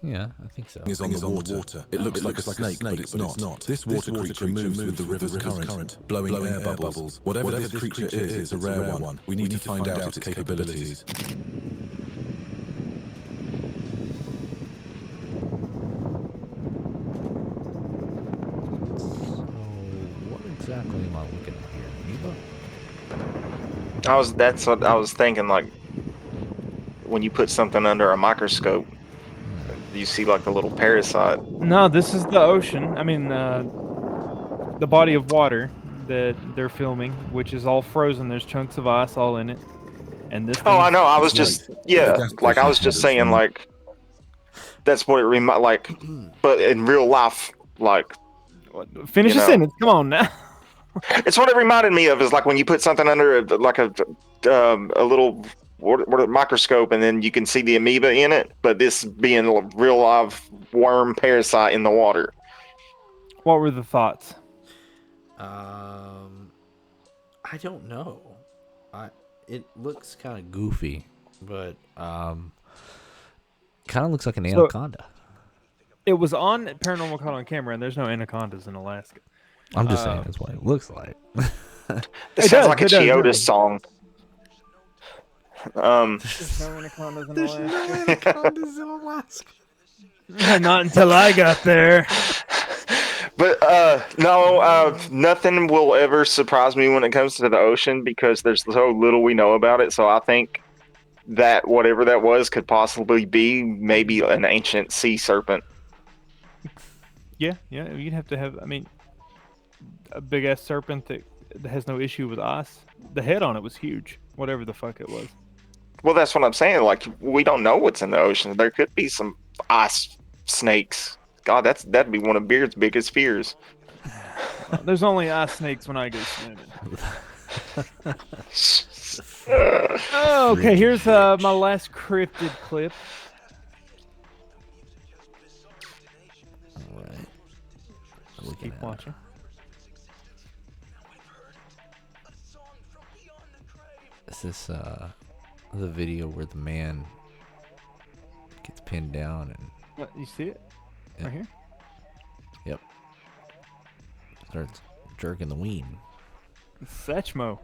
Yeah, I think so. Is on the water. It looks like a snake, but it's not. This water creature moves with the river's current, blowing air bubbles. Whatever this creature is, it's a rare one. We need to find out its capabilities. So, what exactly am I looking at here? Amoeba? that's what I was thinking. Like when you put something under a microscope, you see like a little parasite. No, this is the ocean. I mean, the body of water that they're filming, which is all frozen. There's chunks of ice all in it. And this. Oh, I know. I was It's just like I was just saying like that's what it like, but in real life, like Finish you the know. sentence. Come on now. it's what it reminded me of is like when you put something under a little microscope and then you can see the amoeba in it, but this being a real live worm parasite in the water. What were the thoughts? I don't know. It looks kind of goofy, but kind of looks like an anaconda. It was on Paranormal Caught on Camera, and there's no anacondas in Alaska. I'm just saying that's what it looks like. It sounds like a Chioda song. There's no anacondas in Alaska. anacondas in Alaska. Not until I got there. But no, nothing will ever surprise me when it comes to the ocean because there's so little we know about it. So I think that whatever that was could possibly be maybe an ancient sea serpent. Yeah, you'd have to have, I mean, a big-ass serpent that has no issue with ice. The head on it was huge, whatever the fuck it was. Well, that's what I'm saying. Like, we don't know what's in the ocean. There could be some ice snakes. God, that'd be one of Beard's biggest fears. There's only ice snakes when I go swimming. Oh, okay, here's my last cryptid clip. All right. Keep watching. Is this the video where the man gets pinned down and You see it? Yeah. Right here? Yep. Starts jerking the ween. Satchmo.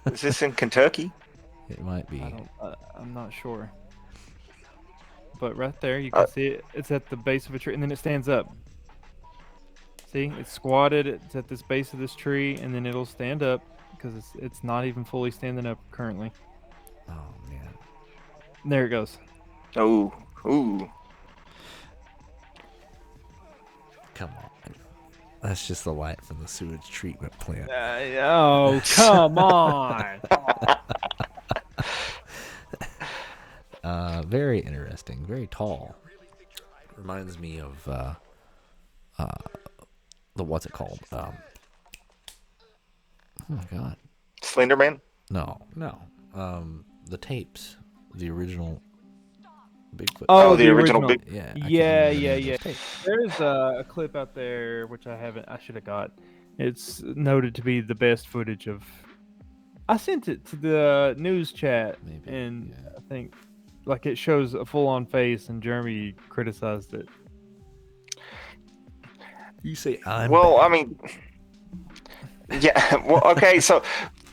Is this in Kentucky? It might be. I'm not sure. But right there, you can see it. It's at the base of a tree, and then it stands up. See, it's squatted. It's at this base of this tree, and then it'll stand up because it's not even fully standing up currently. Oh man. There it goes. Oh, ooh. Come on. That's just the light from the sewage treatment plant. Oh, come on. Very interesting. Very tall. Reminds me of the what's it called? Oh my god. Slender Man? No. The tapes. The original Bigfoot. Oh, the original Big. Yeah. Yeah. There's a clip out there which I should have got. It's noted to be the best footage of. I sent it to the news chat, Maybe, and yeah. I think like it shows a full-on face, and Jeremy criticized it. You say I'm Well, bad. I mean, yeah. Well, okay. So,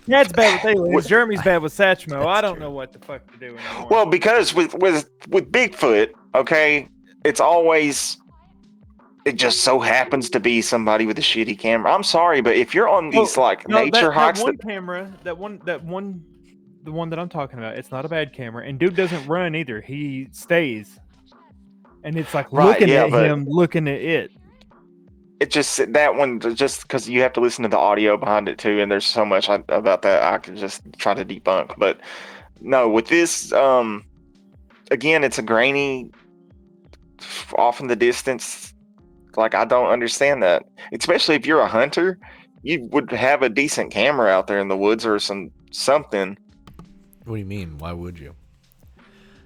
Dad's bad with aliens. What- Jeremy's bad with Satchmo. I That's don't true. know what the fuck to do anymore. well, because with Bigfoot, okay, it's always it just so happens to be somebody with a shitty camera. I'm sorry, but if you're on these like No, nature that hikes, one camera, the one that I'm talking about, it's not a bad camera. And dude doesn't run either. He stays. And it's like Right, looking yeah, at but- him, looking at it. it just that one just because you have to listen to the audio behind it too, and there's so much about that I could just try to debunk. But no, with this, again, it's a grainy off in the distance. Like I don't understand that, especially if you're a hunter, you would have a decent camera out there in the woods or something. What do you mean? Why would you?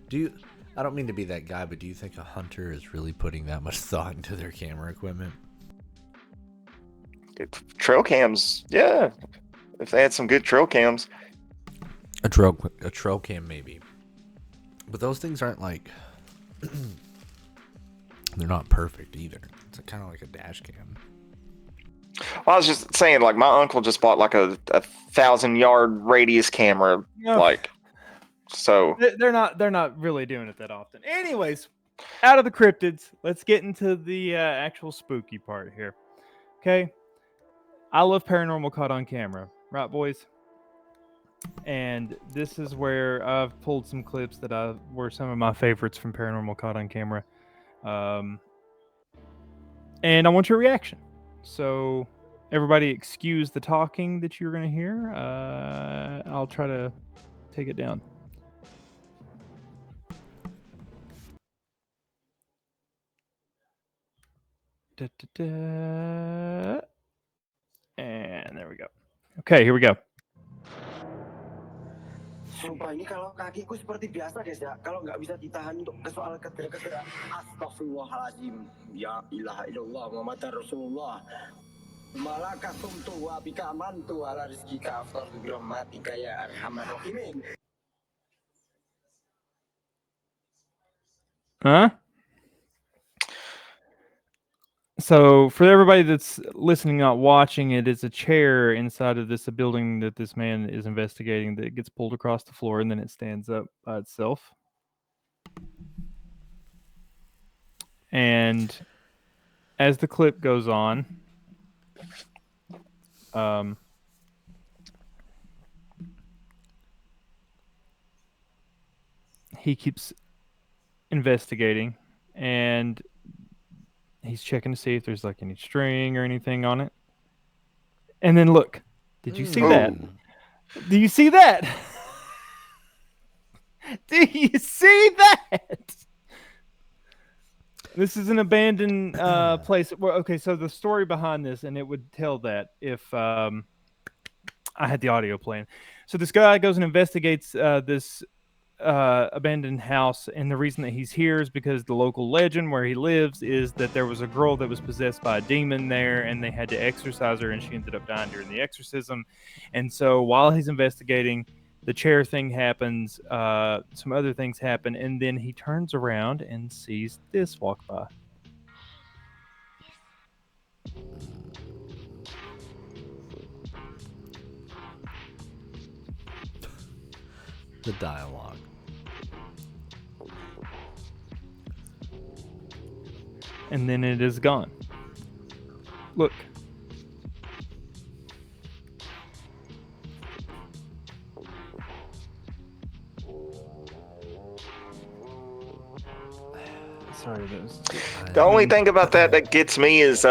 Do you? I don't mean to be that guy, but do you think a hunter is really putting that much thought into their camera equipment? Trail cams, yeah. If they had some good trail cams, A trail cam maybe, but those things aren't like they're not perfect either. It's kind of like a dash cam. I was just saying, like my uncle just bought like a 1,000-yard radius camera, No. like so. They're not really doing it that often. Anyways, out of the cryptids, let's get into the actual spooky part here. Okay, I love paranormal caught on camera, right, boys? And this is where I've pulled some clips that were some of my favorites from paranormal caught on camera, and I want your reaction. So, everybody, excuse the talking that you're gonna hear. I'll try to take it down. Da, da, da. And there we go. Okay, here we go. Sumpah ini kalau kakiku seperti biasa guys ya. Kalau nggak bisa ditahan untuk ke soal ketir-ketir. Astagfirullahaladzim. Ya ilaha illallah Muhammad Rasulullah. Malaka sumtu wa bika amantu ala rizkika aftardu birahmatika ya arhamar rahimin. Huh? So, for everybody that's listening, not watching, it is a chair inside of this a building that this man is investigating that gets pulled across the floor and then it stands up by itself. And as the clip goes on, he keeps investigating and he's checking to see if there's like any string or anything on it. And then look, did you see that? Do you see that? Do you see that? This is an abandoned place. Well, okay, so the story behind this, and it would tell that if I had the audio playing. So this guy goes and investigates this abandoned house, and the reason that he's here is because the local legend where he lives is that there was a girl that was possessed by a demon there, and they had to exorcise her, and she ended up dying during the exorcism. And so while he's investigating, the chair thing happens, some other things happen, and then he turns around and sees this walk by. The dialogue. And then it is gone. Look. Sorry, The only thing about that gets me is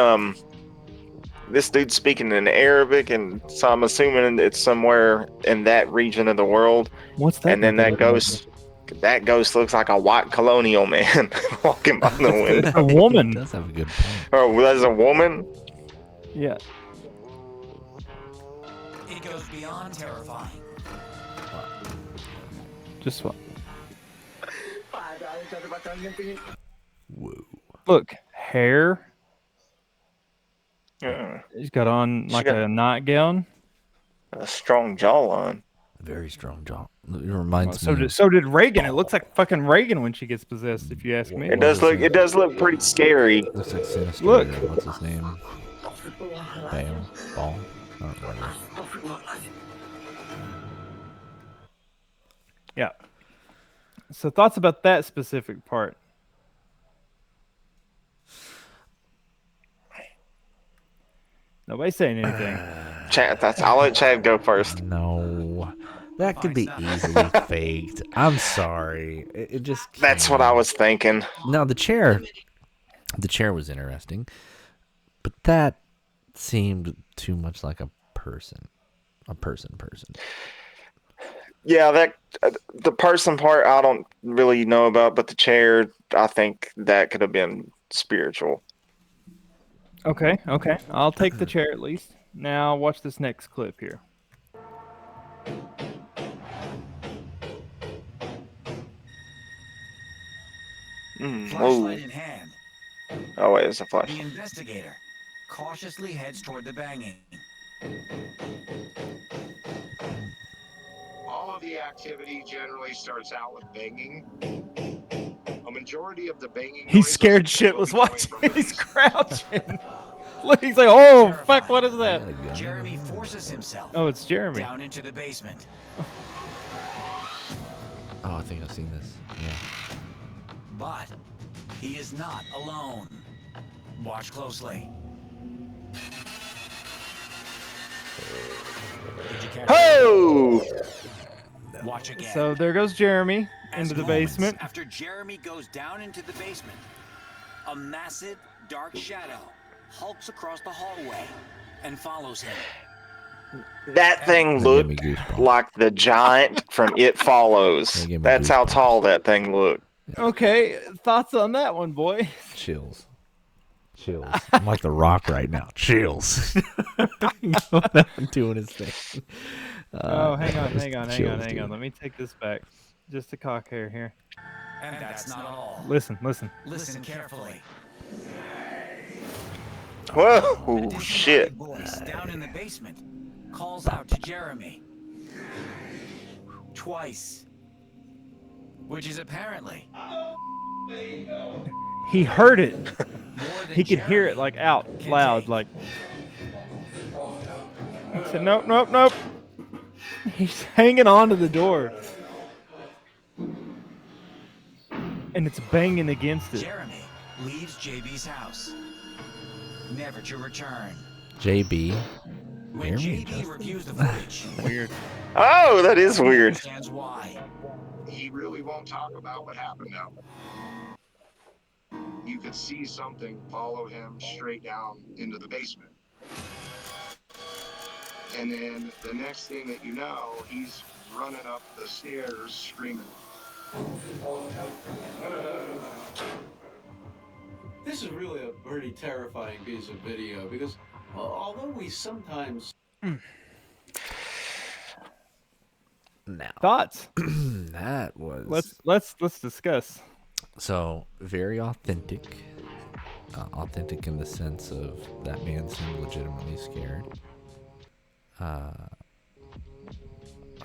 this dude's speaking in Arabic, and so I'm assuming it's somewhere in that region of the world. What's that? And then that ghost looks like a white colonial man walking by the window. A woman. Does have a good point. Oh, that's a woman? Yeah. It goes beyond terrifying. Just what? Whoa. Look, hair. Yeah. He's got on She like got- a nightgown. A strong jawline. Very strong jaw. It Well, reminds so me. did Reagan. It looks like fucking Reagan when she gets possessed, if you ask me. It does look. It does look pretty scary. Looks like Sinister. Look. What's his name? Bale. Ball. I don't remember. Yeah. So thoughts about that specific part? Nobody's saying anything. Chad, I'll let Chad go first. No, that could be easily faked. I'm sorry. It just. That's what I was thinking. No, the chair was interesting, but that seemed too much like a person. Yeah, that the person part I don't really know about, but the chair, I think that could have been spiritual. Okay. I'll take the chair at least. Now watch this next clip here. Flashlight in hand. Oh wait, it's a flash. The investigator cautiously heads toward the banging. All of the activity generally starts out with banging. A majority of the banging. He's scared shitless watching. He's crouching. Look, he's like, oh, fuck, what is that? Jeremy forces himself Oh, it's Jeremy. down into the basement. Oh, I think I've seen this. Yeah. But he is not alone. Watch closely. Did you catch Oh! Watch again. So there goes Jeremy into the Moments basement. After Jeremy goes down into the basement, a massive dark shadow hulks across the hallway and follows him. That thing looked like the giant from It Follows. That's how tall that thing looked. Okay, thoughts on that one, boy? Chills. I'm like the Rock right now. Chills. Doing his thing. Oh, hang on. Chills, Let me take this back. Just a cock hair here. And that's not all. Listen. Listen carefully. Whoa! Oh, shit. Voice down in the basement calls out to Jeremy. Twice. Which is apparently He heard it. He could hear it like out loud, like. He said, nope. He's hanging on to the door. And it's banging against it. Jeremy leaves JB's house, never to return. JB. When JB reviews the footage, Weird. Oh, that is weird. Understands why. He really won't talk about what happened now. You could see something follow him straight down into the basement. And then the next thing that you know, he's running up the stairs screaming. This is really a pretty terrifying piece of video because although we sometimes Now Thoughts? that was Let's discuss. so very authentic. Authentic in the sense of that man seemed legitimately scared.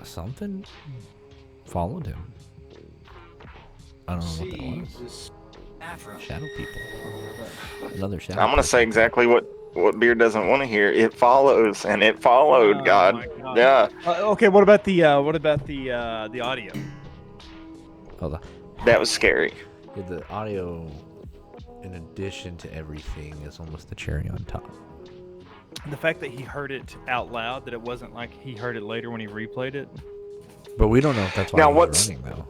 Something followed him. I don't know what that was. Shadow people. Another shadow. I'm gonna say exactly what Beard doesn't want to hear. It follows, and it followed. God. Yeah. Okay, what about the audio? Hold on. That was scary. Yeah, the audio, in addition to everything, is almost the cherry on top. The fact that he heard it out loud, that it wasn't like he heard it later when he replayed it. But we don't know if that's why Now, he was running, though.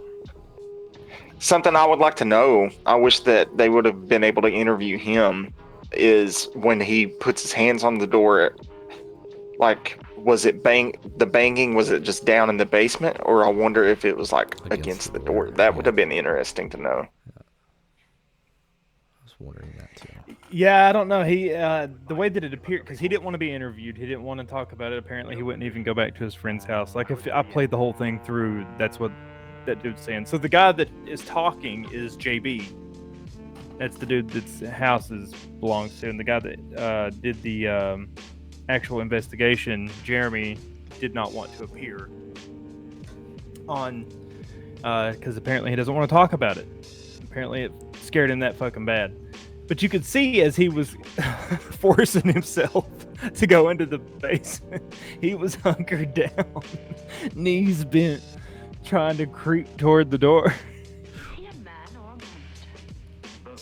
Something I would like to know, I wish that they would have been able to interview him, is when he puts his hands on the door, like, was it the banging, was it just down in the basement? Or I wonder if it was, like, against the door. That would have been interesting to know. I was wondering that, too. Yeah, I don't know. He the way that it appeared, because he didn't want to be interviewed. He didn't want to talk about it. Apparently, he wouldn't even go back to his friend's house. Like, if I played the whole thing through, that's what that dude's saying. So the guy that is talking is JB. That's the dude that's house belongs to. And the guy that did the actual investigation, Jeremy, did not want to appear. on, because apparently he doesn't want to talk about it. Apparently it scared him that fucking bad. But you could see as he was forcing himself to go into the basement, he was hunkered down, knees bent, trying to creep toward the door.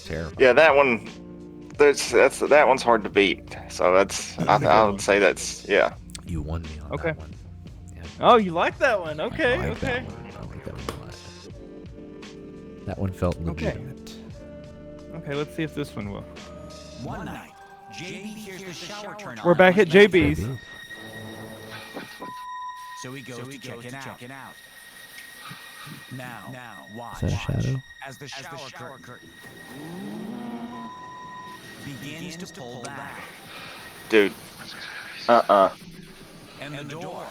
Terrible. Yeah, that one. That one's hard to beat. So I would say that's yeah. You won me on that one. Yeah. Oh, you like that one? Okay, I like okay. That one. I like that one a lot. That one felt legitimate. Okay, let's see if this one will. One night, JB hears the shower turn on. We're back at JB's. So he goes to check it out. Now, watch. Is that a shadow? As the shower curtain begins to pull back. Dude. And the door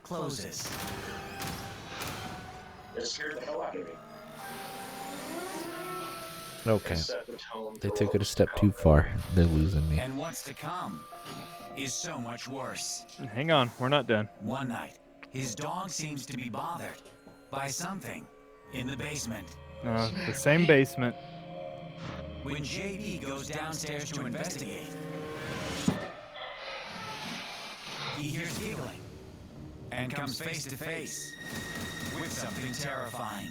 closes. It scared the hell out of me. Okay. They took it a step too far. They're losing me. And what's to come is so much worse. Hang on, we're not done. One night, his dog seems to be bothered by something in the basement. The same basement. When JB goes downstairs to investigate, he hears giggling and comes face to face with something terrifying.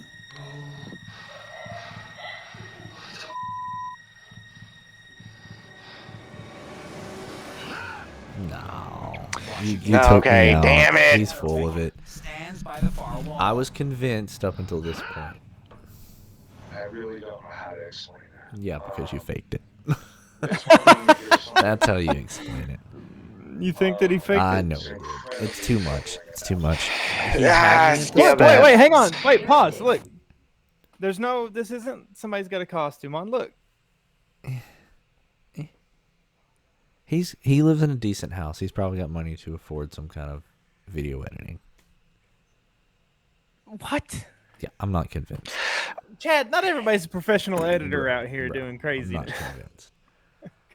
No. You took Okay, me out. damn it. He's full of it. Stands by the far wall. I was convinced up until this point. I really don't know how to explain it. Yeah, because you faked it. That's how you explain it. You think that he faked it? I know. It's too much. It's too much. He Ah, had me at the yeah, start. Wait, hang on. Wait, pause. Look. There's no, this isn't somebody's got a costume on. Look. He lives in a decent house. He's probably got money to afford some kind of video editing. What? Yeah, I'm not convinced. Chad, not everybody's a professional editor out here Bro, doing I'm craziness. not convinced.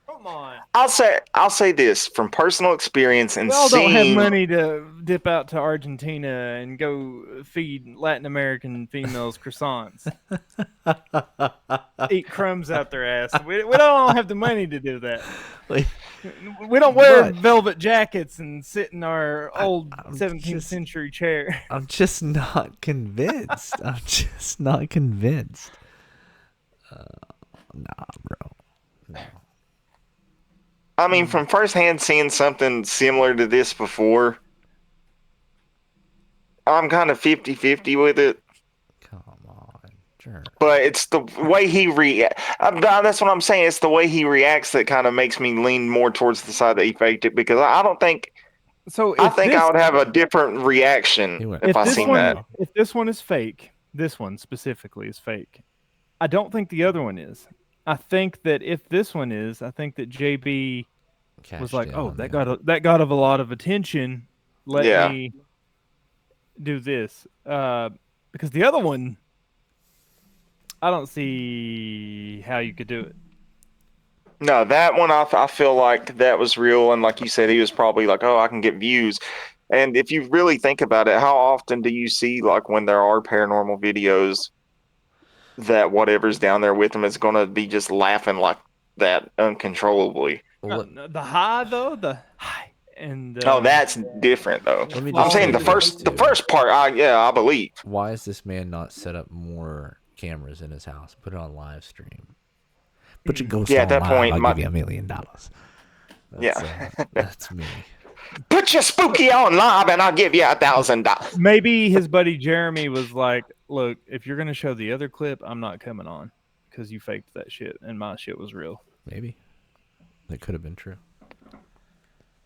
Come on. I'll say this from personal experience and We all don't have seeing. money to dip out to Argentina and go feed Latin American females croissants. Eat crumbs out their ass. We don't have the money to do that. We don't wear velvet jackets and sit in our old 17th century chair. I'm just not convinced. I'm just not convinced. Nah, bro. No. I mean, from firsthand seeing something similar to this before, I'm kind of 50-50 with it. Come on, sure. But it's the way he that's what I'm saying. It's the way he reacts that kind of makes me lean more towards the side that he faked it, because I don't think. So I think I would have a different reaction if I seen that. If this one is fake, this one specifically is fake. I don't think the other one is. I think that if this one is, I think that JB was like, "Oh, that got a lot of attention. Let me do this." Because the other one, I don't see how you could do it. No, that one I feel like that was real, and like you said, he was probably like, "Oh, I can get views." And if you really think about it, how often do you see, like, when there are paranormal videos, that whatever's down there with him is going to be just laughing like that uncontrollably? The high though, the high and oh, that's different though. Let me I'm just saying say the first this, too. part, I believe. Why has this man not set up more cameras in his house? Put it on live stream. Put your ghost at on that live, point, I'll give you $1 million. That's me. Put your spooky on live, and I'll give you $1,000. Maybe his buddy Jeremy was like, "Look, if you're gonna show the other clip, I'm not coming on because you faked that shit, and my shit was real." Maybe that could have been true.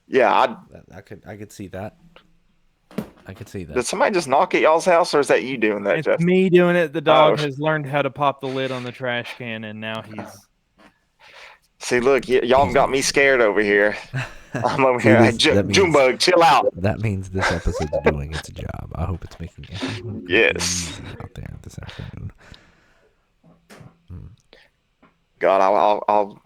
Yeah, I could see that. I could see that. Did somebody just knock at y'all's house, or is that you doing that, It's Justin? me doing it. The dog has learned how to pop the lid on the trash can, and now he's. See, look, y'all got me scared over here. I'm over here. Hey, Junebug, chill out. That means this episode's doing its job. I hope it's making everyone easy out there this afternoon. God, I'll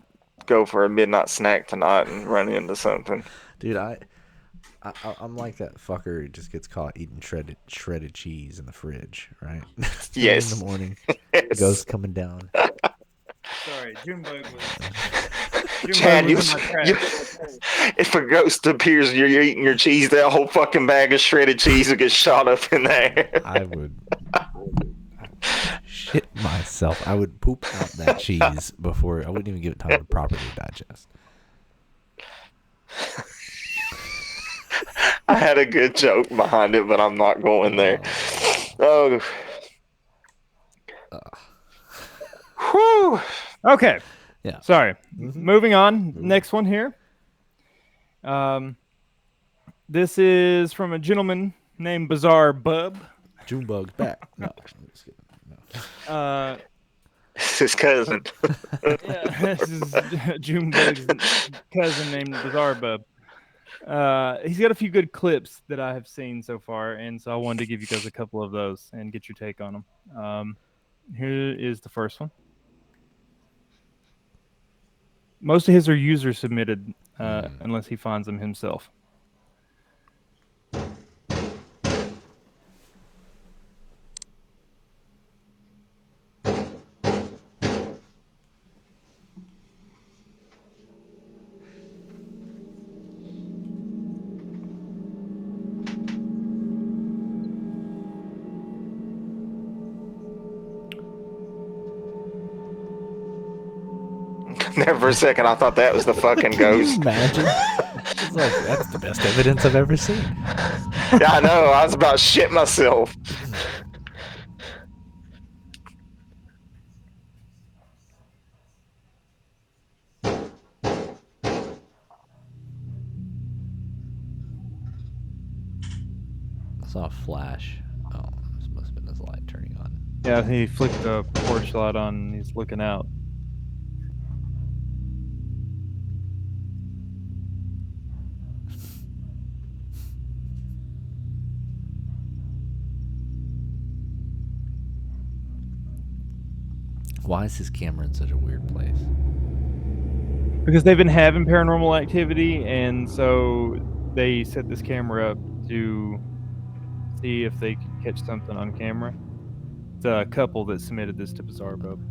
go for a midnight snack tonight and run into something. Dude, I'm like that fucker who just gets caught eating shredded cheese in the fridge, right? It's 3 in the Yes. morning. Yes. Ghost coming down. Sorry, Junebug was. Chad, Junebug was in my you, trap. if a ghost appears and you're eating your cheese, that whole fucking bag of shredded cheese will get shot up in there. I would shit myself. I would poop out that cheese before. I wouldn't even give it time to properly digest. I had a good joke behind it, but I'm not going there. Oh. Whew. Okay. Yeah. Sorry. Moving on. Next one here. This is from a gentleman named Bizarre Bub. Junebug's back. No, I'm just kidding. No. It's his cousin. Yeah, this is Junebug's cousin named Bizarre Bub. He's got a few good clips that I have seen so far, and so I wanted to give you guys a couple of those and get your take on them. Here is the first one. Most of his are user submitted, unless he finds them himself. There for a second, I thought that was the fucking ghost. Imagine. It's like, that's the best evidence I've ever seen. Yeah, I know. I was about to shit myself. I saw a flash. Oh, this must have been his light turning on. Yeah, he flicked the porch light on and he's looking out. Why is his camera in such a weird place? Because they've been having paranormal activity, and so they set this camera up to see if they could catch something on camera. It's a couple that submitted this to Bizarre Bub.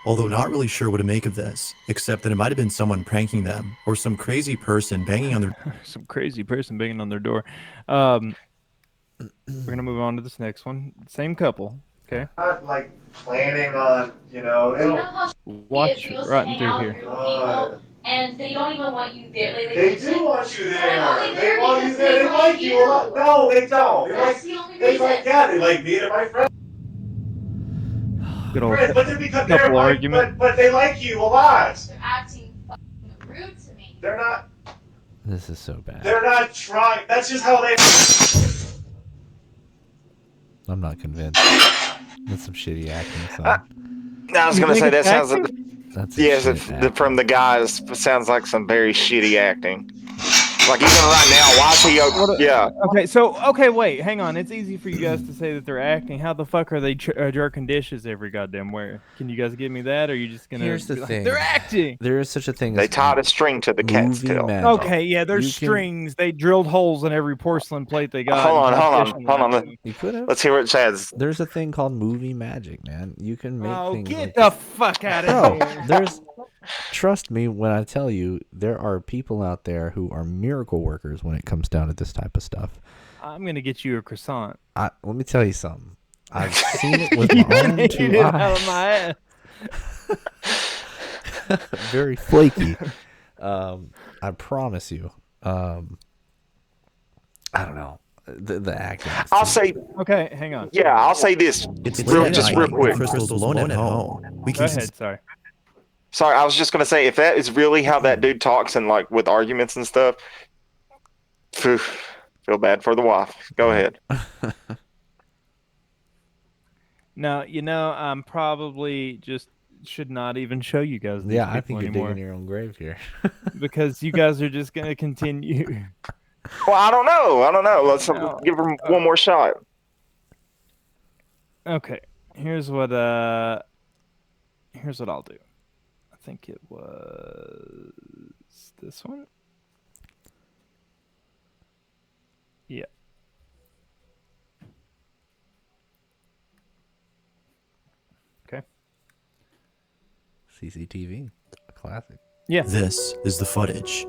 Although not really sure what to make of this, except that it might have been someone pranking them, or some crazy person banging on their Some crazy person banging on their door. We're gonna move on to this next one. Same couple. Okay. Not like planning on, you know, Watch right through here. people, and they don't even want you there. they do want you there. They want you there. They like you a lot. No, they don't. They like me and my friends. Good old But they're because couple argument. but they like you a lot. They're acting fucking rude to me. They're not. This is so bad. They're not trying. That's just how they. I'm not convinced. That's some shitty acting. Son. I was gonna say that sounds. That's Yes, from the guys, sounds like some very shitty acting. Like even right now, why is he? Yeah. Okay, wait, hang on. It's easy for you guys to say that they're acting. How the fuck are they jerking dishes every goddamn where? Can you guys give me that, or are you just gonna? Here's the be like, thing. they're acting. There is such a thing. They as tied a string to the cat's tail. Okay, yeah, there's strings. They drilled holes in every porcelain plate they got. Hold on. You could have. Let's hear what Chad's. There's a thing called movie magic, man. You can make things. Get like the fuck out of here. There's. Trust me when I tell you, there are people out there who are miracle workers when it comes down to this type of stuff. I'm gonna get you a croissant. Let me tell you something. I've seen it with my own two eyes. Out of my ass. Very flaky. I promise you. I don't know. The acting. I'll say. Okay, hang on. Yeah, I'll say this. It's just real quick. Crystal's alone at home. We Go can ahead. Sorry. Sorry, I was just gonna say if that is really how that dude talks and like with arguments and stuff, phew, feel bad for the wife. Go ahead. No, I'm probably just should not even show you guys these Yeah, I people think you're anymore. digging your own grave here. Because you guys are just gonna continue. Well, I don't know. Let's No, give him one more shot. Okay, here's what I'll do. I think it was this one. Yeah. Okay. CCTV, a classic. Yeah. This is the footage.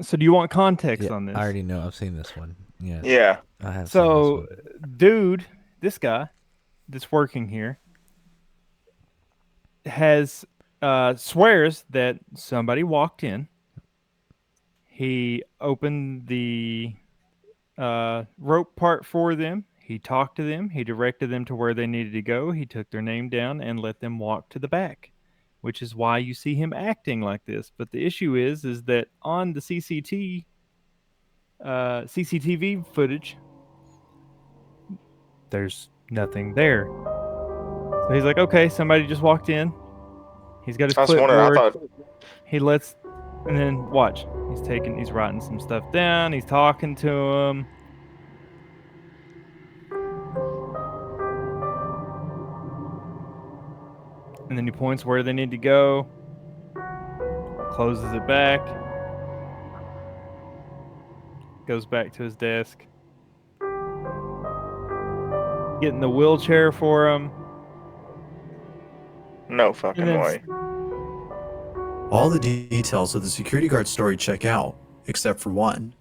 So do you want context Yeah, on this? I already know. I've seen this one. Yes. Yeah. I have seen this So, one. dude, this guy that's working here has swears that somebody walked in. He opened the rope part for them. He talked to them. He directed them to where they needed to go. He took their name down and let them walk to the back, which is why you see him acting like this. But the issue is that on the CCTV footage, there's nothing there. So he's like, okay, somebody just walked in. He's got his I was wondering. I clipboard. thought. He lets, and then watch. He's writing some stuff down. He's talking to him. And then he points where they need to go. Closes it back. Goes back to his desk. Getting the wheelchair for him. No fucking way. All the details of the security guard story check out, except for one.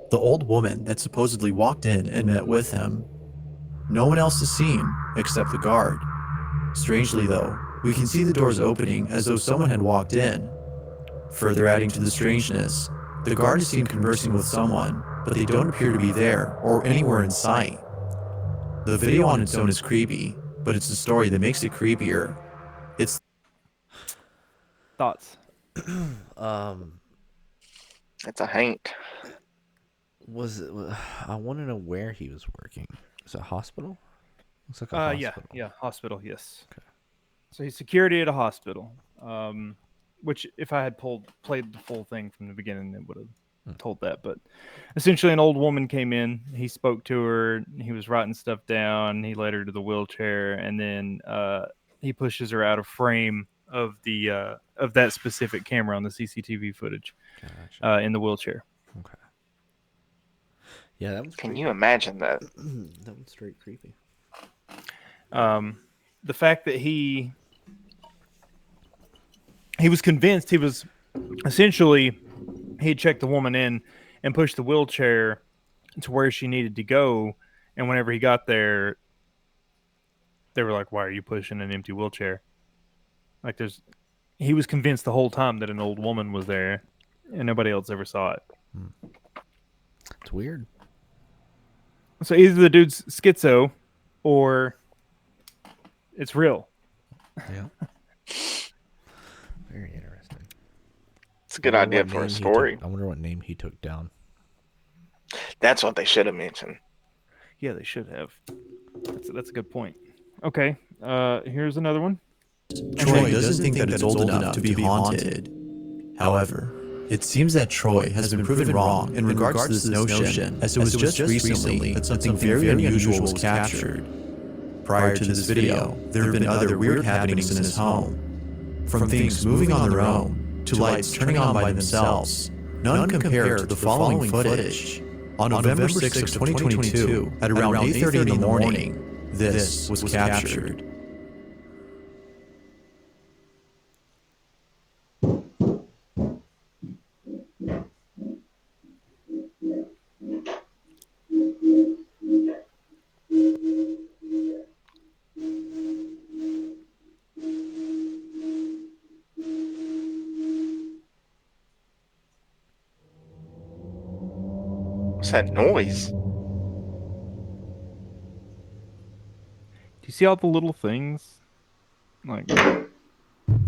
The old woman that supposedly walked in and met with him. No one else is seen, except the guard. Strangely though, we can see the doors opening as though someone had walked in. Further adding to the strangeness, the guard is seen conversing with someone, but they don't appear to be there or anywhere in sight. The video on its own is creepy, but it's the story that makes it creepier. It's thoughts. It's a haint. I want to know where he was working. Is it a hospital? Looks like a hospital. Yeah, hospital. Yes. Okay. So he's security at a hospital. Which if I had played the full thing from the beginning, it would have told that. But essentially, an old woman came in. He spoke to her. He was writing stuff down. He led her to the wheelchair, and then he pushes her out of frame of that specific camera on the CCTV footage in the wheelchair. Okay. Yeah, that was. Can you imagine that? That was straight creepy. The fact that he was convinced, he was essentially, he checked the woman in and pushed the wheelchair to where she needed to go. And whenever he got there, they were like, why are you pushing an empty wheelchair? Like he was convinced the whole time that an old woman was there and nobody else ever saw it. It's weird. So either the dude's schizo or it's real. Yeah. Very interesting. It's a good idea for a story. I wonder what name he took down. That's what they should have mentioned. Yeah, they should have. That's a good point. Okay, here's another one. Troy doesn't think that it's old enough to be haunted. However, it seems that Troy has been proven wrong in regards to this notion, as it was just recently that something very unusual was captured. Prior to this video, there have been other weird happenings in his home. From things moving on their own, to lights turning on by themselves, none compared to the following footage. On November 6, 2022, at around 8:30 in the morning, this was captured. What's that noise? Do you see all the little things? Like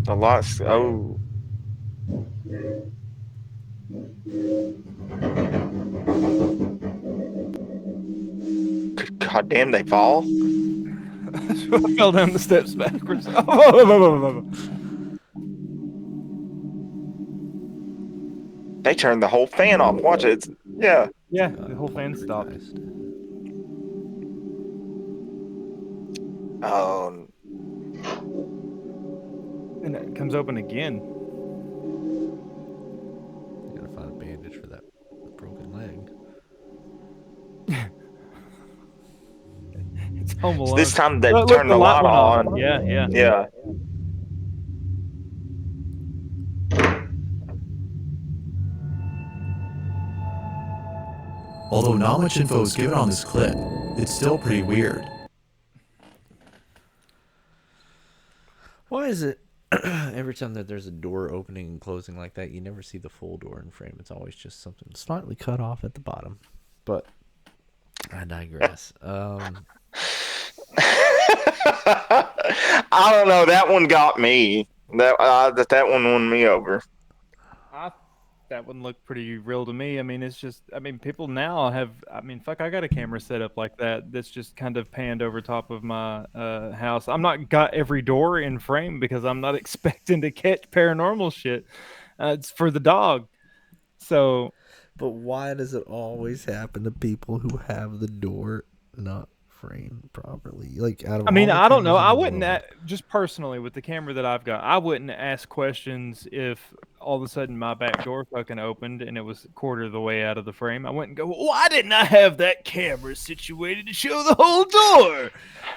A lot. Oh. God damn, they fall. I fell down the steps backwards. They turned the whole fan off. Watch it. Yeah. Yeah, the whole fan stopped. Oh. And it comes open again. You gotta find a bandage for that broken leg. It's Home Alone. So this time they Look, turned the light went off. on. Yeah, yeah. Yeah. Although not much info is given on this clip, it's still pretty weird. Why is it every time that there's a door opening and closing like that, you never see the full door in frame? It's always just something slightly cut off at the bottom. But I digress. I don't know. That one got me. That one won me over. That one looked pretty real to me. I mean, it's just, people now have, fuck, I got a camera set up like that that's just kind of panned over top of my house. I'm not got every door in frame because I'm not expecting to catch paranormal shit. It's for the dog. So. But why does it always happen to people who have the door not framed properly? Like, out of I don't know. I wouldn't, just personally with the camera that I've got, I wouldn't ask questions if all of a sudden my back door fucking opened and it was a quarter of the way out of the frame. I wouldn't go, why didn't I have that camera situated to show the whole door?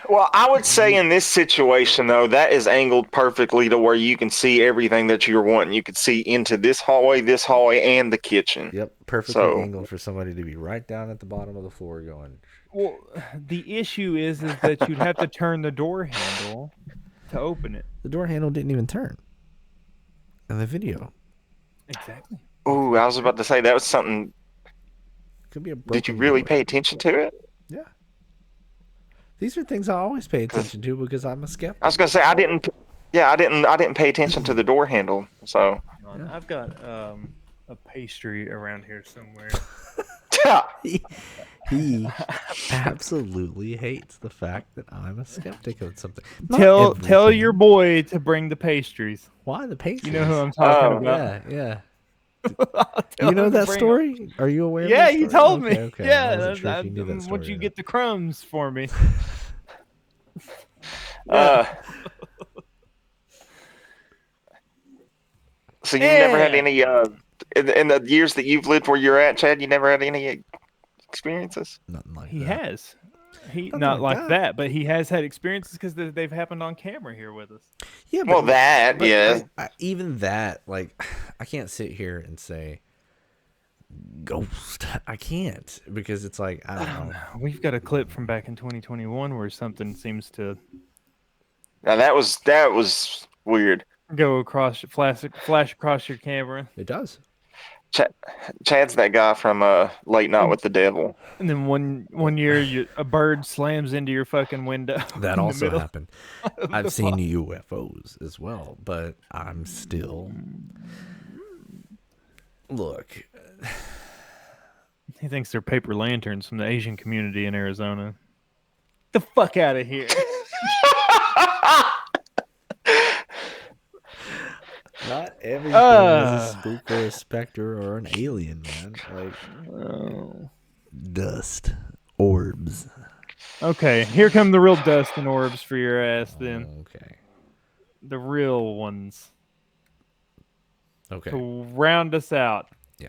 Well, I would say in this situation, though, that is angled perfectly to where you can see everything that you're wanting. You can see into this hallway, and the kitchen. Yep, perfectly angled for somebody to be right down at the bottom of the floor going. Well, the issue is that you'd have to turn the door handle to open it. The door handle didn't even turn in the video. Exactly. Ooh, I was about to say that was something. Could be a Did you really pay attention to it? Yeah. These are things I always pay attention to because I'm a skeptic. I was gonna say I didn't. Yeah, I didn't pay attention to the door handle. So. I've got a pastry around here somewhere. He absolutely hates the fact that I'm a skeptic of something. Tell your boy to bring the pastries. Why the pastries? You know who I'm talking about. Yeah. You know that story? Are you aware? Yeah, of that you story? told me. Okay. Yeah, I wasn't sure if you knew that story. Would you get the crumbs for me? So you never had any in the years that you've lived where you're at, Chad? You never had any experiences? Nothing like he that. Has. He not like that, but he has had experiences because they've happened on camera here with us. Yeah, well, yeah. Even that, like, I can't sit here and say ghost. I can't because it's like I don't know. We've got a clip from back in 2021 where something seems to. Now that was weird. Go across, flash across your camera. It does. Chad's that guy from Late Night with the Devil. And then one year, a bird slams into your fucking window. That also happened. I've seen UFOs as well, but I'm still. Look. He thinks they're paper lanterns from the Asian community in Arizona. Get the fuck out of here. Not everything is a spook or a specter or an alien, man. Like dust, orbs. Okay, here come the real dust and orbs for your ass then. Okay. The real ones. Okay. To round us out. Yeah.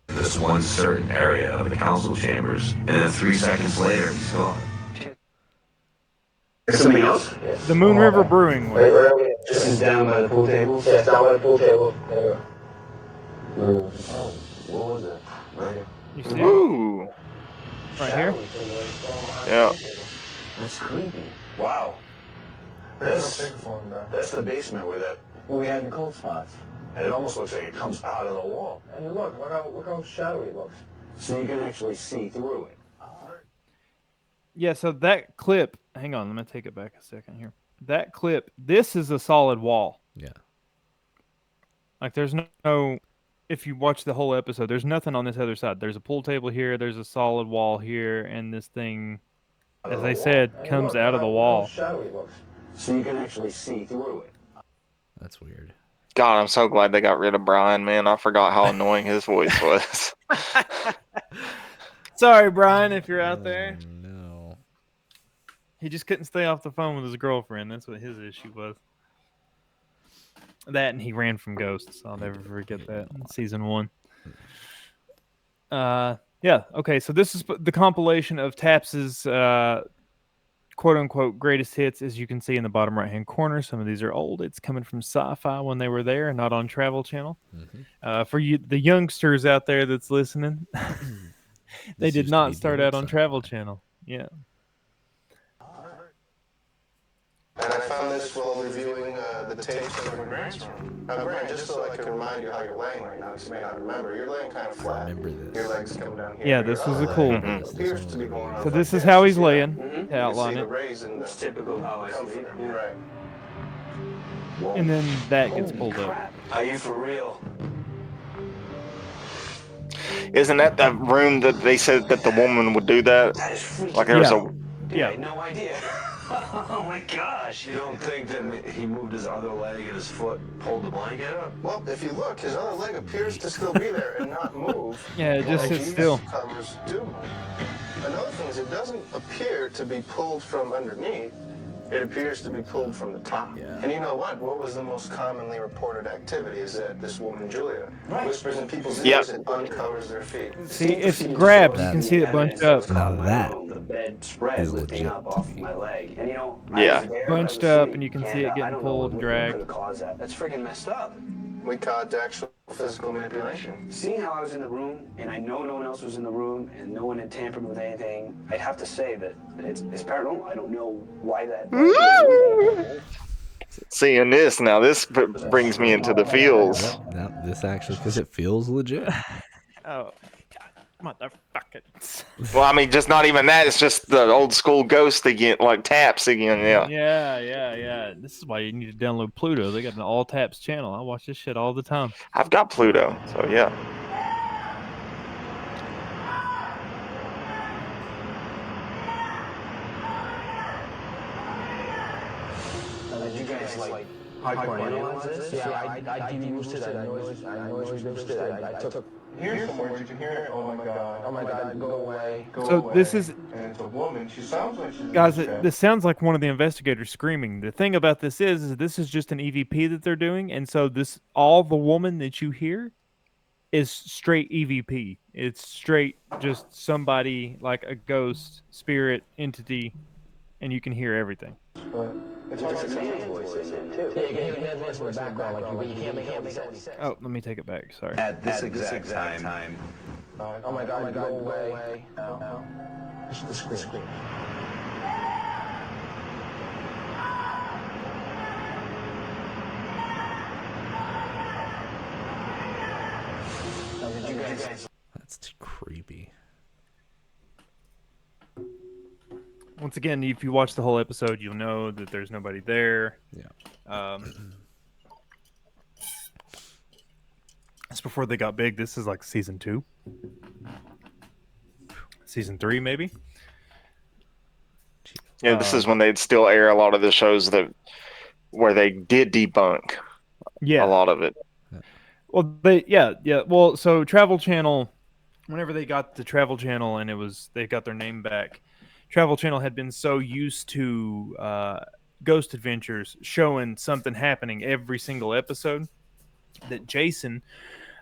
This one certain area of the council chambers, and then 3 seconds later, he's gone. There's something else? The Moon River Brewing one. This is down by the pool table? Yes, down by the pool table. There you go. Oh, what was it? Right here. You see Ooh. it? Right here? Yeah. That's creepy. Wow. That's the basement where we had the cold spots. And it almost looks like it comes out of the wall. And look how shadowy it looks. so you can actually see through it. Yeah, so that clip, hang on, let me take it back a second here. That clip, this is a solid wall. Yeah. Like there's no if you watch the whole episode, there's nothing on this other side. There's a pool table here, there's a solid wall here, and this thing, as they said, comes out of the wall. Shadowy looks. So you can actually see through it. That's weird. God, I'm so glad they got rid of Brian, man. I forgot how annoying his voice was. Sorry, Brian, if you're out there. No. He just couldn't stay off the phone with his girlfriend. That's what his issue was. That and he ran from ghosts. I'll never forget that in season 1. Yeah, okay, so this is the compilation of Taps's quote-unquote greatest hits, as you can see in the bottom right-hand corner. Some of these are old. It's coming from Sci-Fi when they were there, not on Travel Channel. For you, the youngsters out there that's listening, they did not start out on Travel Channel. Yeah. And I found this while reviewing the tapes that were in Grant's room. Grant, just so I can remind you how you're laying right now, because you may not remember, you're laying kind of flat. Your legs come down here. Yeah, this was a cool. Appears to be going on. So this is how he's laying, to You outline see it. the rays in the typical how I sleep. Right. And then that gets pulled up. Are you for real? Isn't that the room that they said that the woman would do that? Like there was a. Yeah. I had no idea. Oh my gosh. You don't think that he moved his other leg and his foot pulled the blanket up? Well, if you look, his other leg appears to still be there and not move. Yeah, it just Like sits these still. Covers do move. Another thing is it doesn't appear to be pulled from underneath. It appears to be pulled from the top. And you know what? What was the most commonly reported activity is that this woman, Julia, whispers in people's ears and uncovers their feet. See, it's grabbed. You can see it bunched up. Now that The bed spread is lifting legit. up off my leg. And you know, Yeah. I was there, Bunched I was up, asleep, and you can see it I getting don't pulled know and what dragged. could have caused that. That's freaking messed up. We call it actual physical manipulation. Seeing how I was in the room, and I know no one else was in the room, and no one had tampered with anything, I'd have to say that it's paranormal. I don't know why that. Seeing this now, this brings me into the feels. Now, this actually, because it feels legit. Oh, motherfucker. Well, I mean, just not even that. It's just the old school ghost again, like Taps again. Yeah. Yeah. This is why you need to download Pluto. They got an all taps channel. I watch this shit all the time. I've got Pluto, so yeah. Did you guys like hardcore analyze this? Yeah, I demused it, I noise reduced it, I took... Hear some words, you can hear it. Oh my God, go away. So this is, And it's a woman. She sounds like she's guys, in distress. this sounds like one of the investigators screaming. The thing about this is this is just an EVP that they're doing, and so all the woman that you hear is straight EVP. It's straight just somebody like a ghost, spirit, entity, and you can hear everything. It's like a man's voice in there, too. Yeah, you can hear the man's voice in the background, like you can't make out what he says. Oh, let me take it back. Sorry. At this exact time. Oh my God, go away. No. Just the scream. That's too creepy. Once again, if you watch the whole episode, you'll know that there's nobody there. Yeah. That's before they got big. This is like season 2. Season 3, maybe? Yeah, this is when they'd still air a lot of the shows where they did debunk a lot of it. Well, Well, so Travel Channel, whenever they got the Travel Channel and they got their name back, Travel Channel had been so used to Ghost Adventures showing something happening every single episode that Jason,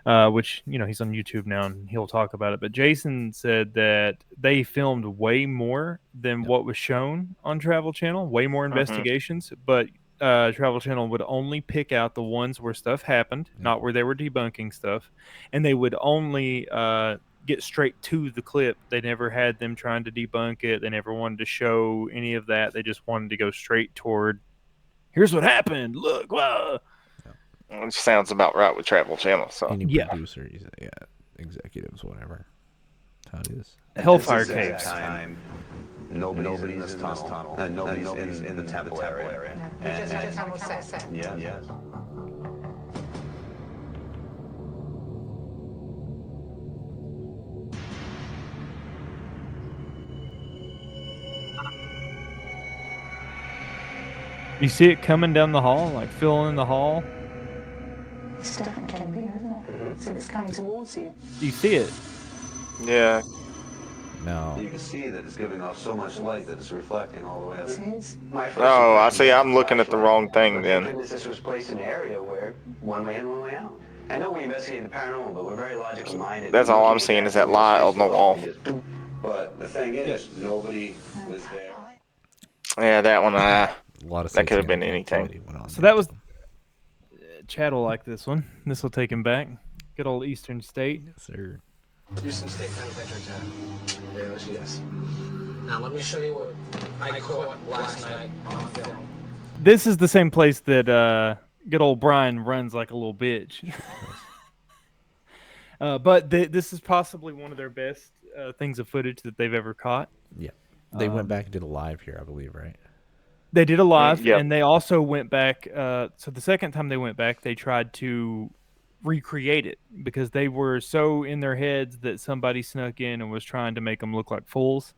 which, he's on YouTube now and he'll talk about it, but Jason said that they filmed way more than what was shown on Travel Channel, way more investigations, but Travel Channel would only pick out the ones where stuff happened, not where they were debunking stuff, and they would only get straight to the clip. They never had them trying to debunk it. They never wanted to show any of that. They just wanted to go straight toward, here's what happened. Look, whoa. Which sounds about right with Travel Channel. So Any producer, executives, whatever. how it is. Hellfire Caves. Nobody's in this tunnel. Nobody's in the temple area. Yeah. You see it coming down the hall, like filling in the hall. It's definitely getting bigger, isn't it? So it's coming towards you. You see it? Yeah. No. You can see that it's giving off so much light that it's reflecting all the way up. Oh, I see. I'm looking at the wrong thing then. This was placed in an area where one way in, one way out. I know we investigate the paranormal, but we're very logical minded. That's all I'm seeing is that light on the wall. But the thing is, nobody was there. Yeah, that one. A lot of that could have been satanic anything. activity went on So there. that was. Chad will like this one. This will take him back. Good old Eastern State. Yes, sir. Houston State Penitentiary tab. Yes. Now let me show you what I caught last night on film. This is the same place that good old Brian runs like a little bitch. But this is possibly one of their best things of footage that they've ever caught. Yeah. They went back and did a live here, I believe, right? They did a live, Yep. and they also went back. So the second time they went back, they tried to recreate it because they were so in their heads that somebody snuck in and was trying to make them look like fools.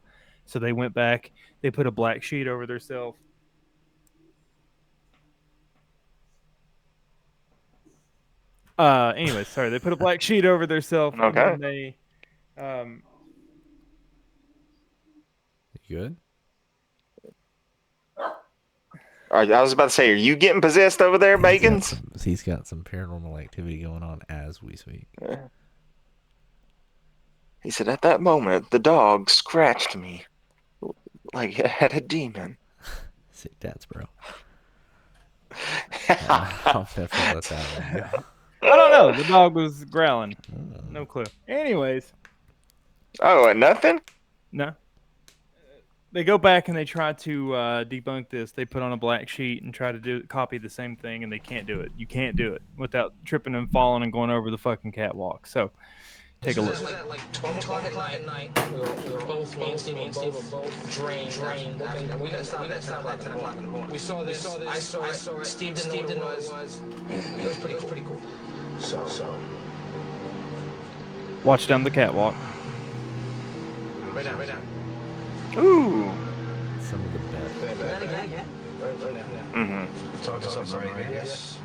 So they went back. They put a black sheet over themselves. Anyways, sorry. They put a black sheet over themselves, and then they. You good? I was about to say, are you getting possessed over there, Bagans? He's got some paranormal activity going on as we speak. He said, at that moment, the dog scratched me like it had a demon. Sit that's bro. I'll definitely let that one go. I don't know. The dog was growling. No clue. Anyways. Oh, and nothing? No. They go back and they try to debunk this. They put on a black sheet and try to copy the same thing, and they can't do it. You can't do it without tripping and falling and going over the fucking catwalk. So, take a look. This was at like 12 o'clock at night. We were both, me and Steve were both drained. We didn't stop at 10 o'clock in the morning. We saw this. I saw it. Steve didn't know what it was. It was pretty cool. So. Watch down the catwalk. Right down. Ooh. Some of the best. Mm-hmm. Talk to something right here. Yes.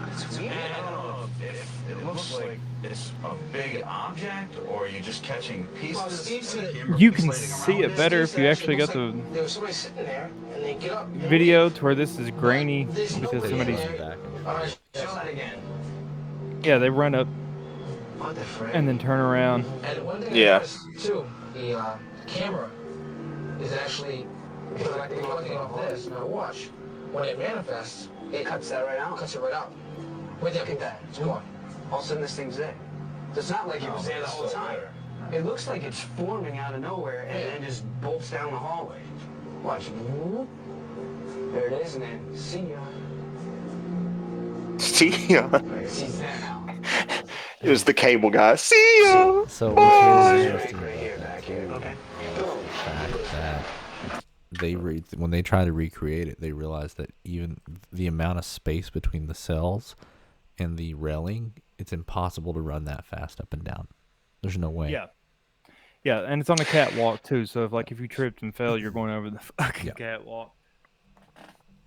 I don't know if it looks like it's a big object or you're just catching pieces. You can see it better if you actually got the There was somebody sitting there, and they get up. video to where this is grainy because somebody's. Alright, show that again. Yeah, they run up What the frick? and then turn around. And one thing Yeah. I noticed too, the camera is actually reflecting off this. Now watch, when it manifests, it cuts that right out. Cuts it right out. Wait there, look at that. It's gone. All of a sudden, this thing's there. So it's not like it was there the whole time. It looks like it's forming out of nowhere and then just bolts down the hallway. Watch. There it is, and then see ya. See ya. See that now. It was the cable guy. See ya. So Bye. what's really interesting about that too is the fact that when they try to recreate it, they realize that even the amount of space between the cells and the railing, it's impossible to run that fast up and down. There's no way. Yeah, and it's on a catwalk too. So if you tripped and fell, you're going over the fucking catwalk.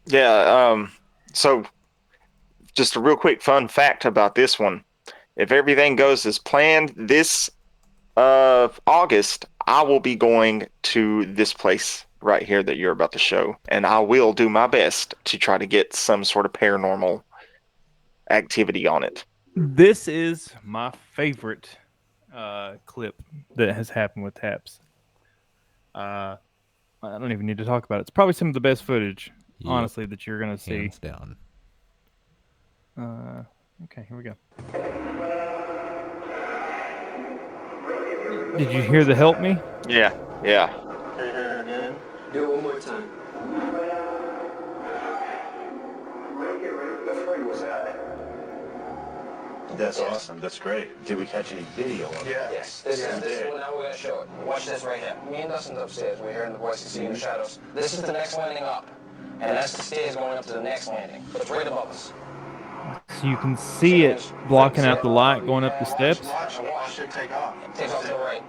Yeah. So, just a real quick fun fact about this one: if everything goes as planned, this August, I will be going to this place right here that you're about to show, and I will do my best to try to get some sort of paranormal activity on it. This is my favorite clip that has happened with Taps. I don't even need to talk about it. It's probably some of the best footage, honestly, that you're going to see. Hands down. Okay, here we go. Did you hear the help me? Yeah. Do it one more time. That's awesome. That's great. Did we catch any video of it? Yes. This is what now we're gonna show it. Watch this right here. Me and Dustin's upstairs. We're hearing the voices, seeing the shadows. This is the next landing up, and that's the stairs going up to the next landing. But it's right above us. So you can see it blocking out the light going up the steps. Watch. Should take off. Takes off to the right.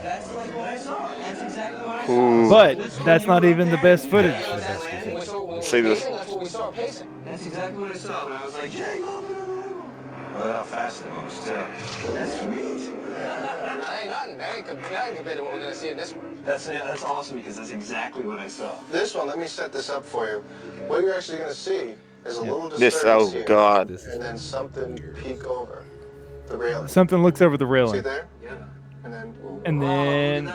That's like what I saw. That's exactly what I saw. But that's not even the best footage. See this? That's what we saw pacing. That's exactly what I saw. And I was like, Jay, look. Look how fast it moves, too. That's sweet. That ain't compared to what we're gonna see in this one. That's awesome because that's exactly what I saw. This one, let me set this up for you. What you're actually going to see is a little This, disturbance oh here, God. and then something peek over the railing. Something looks over the See railing. there? Yeah. And then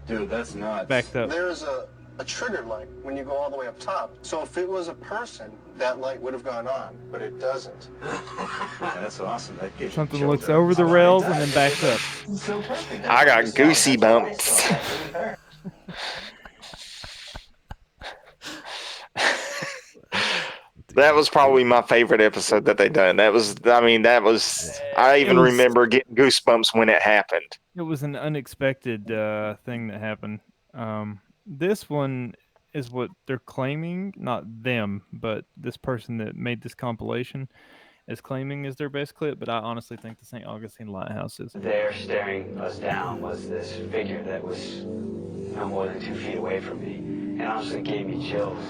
Dude, that's nuts. backed up. There's a triggered light when you go all the way up top. So if it was a person, that light would have gone on, but it doesn't. That's awesome. That gives you Something chills looks there. over the rails and then backs up. So perfect. I got goosey bumps. That was probably my favorite episode that they done. I even remember getting goosebumps when it happened. It was an unexpected thing that happened. This one is what they're claiming, not them, but this person that made this compilation is claiming is their best clip. But I honestly think the St. Augustine Lighthouse is. There, staring us down, was this figure that was no more than 2 feet away from me, and honestly gave me chills.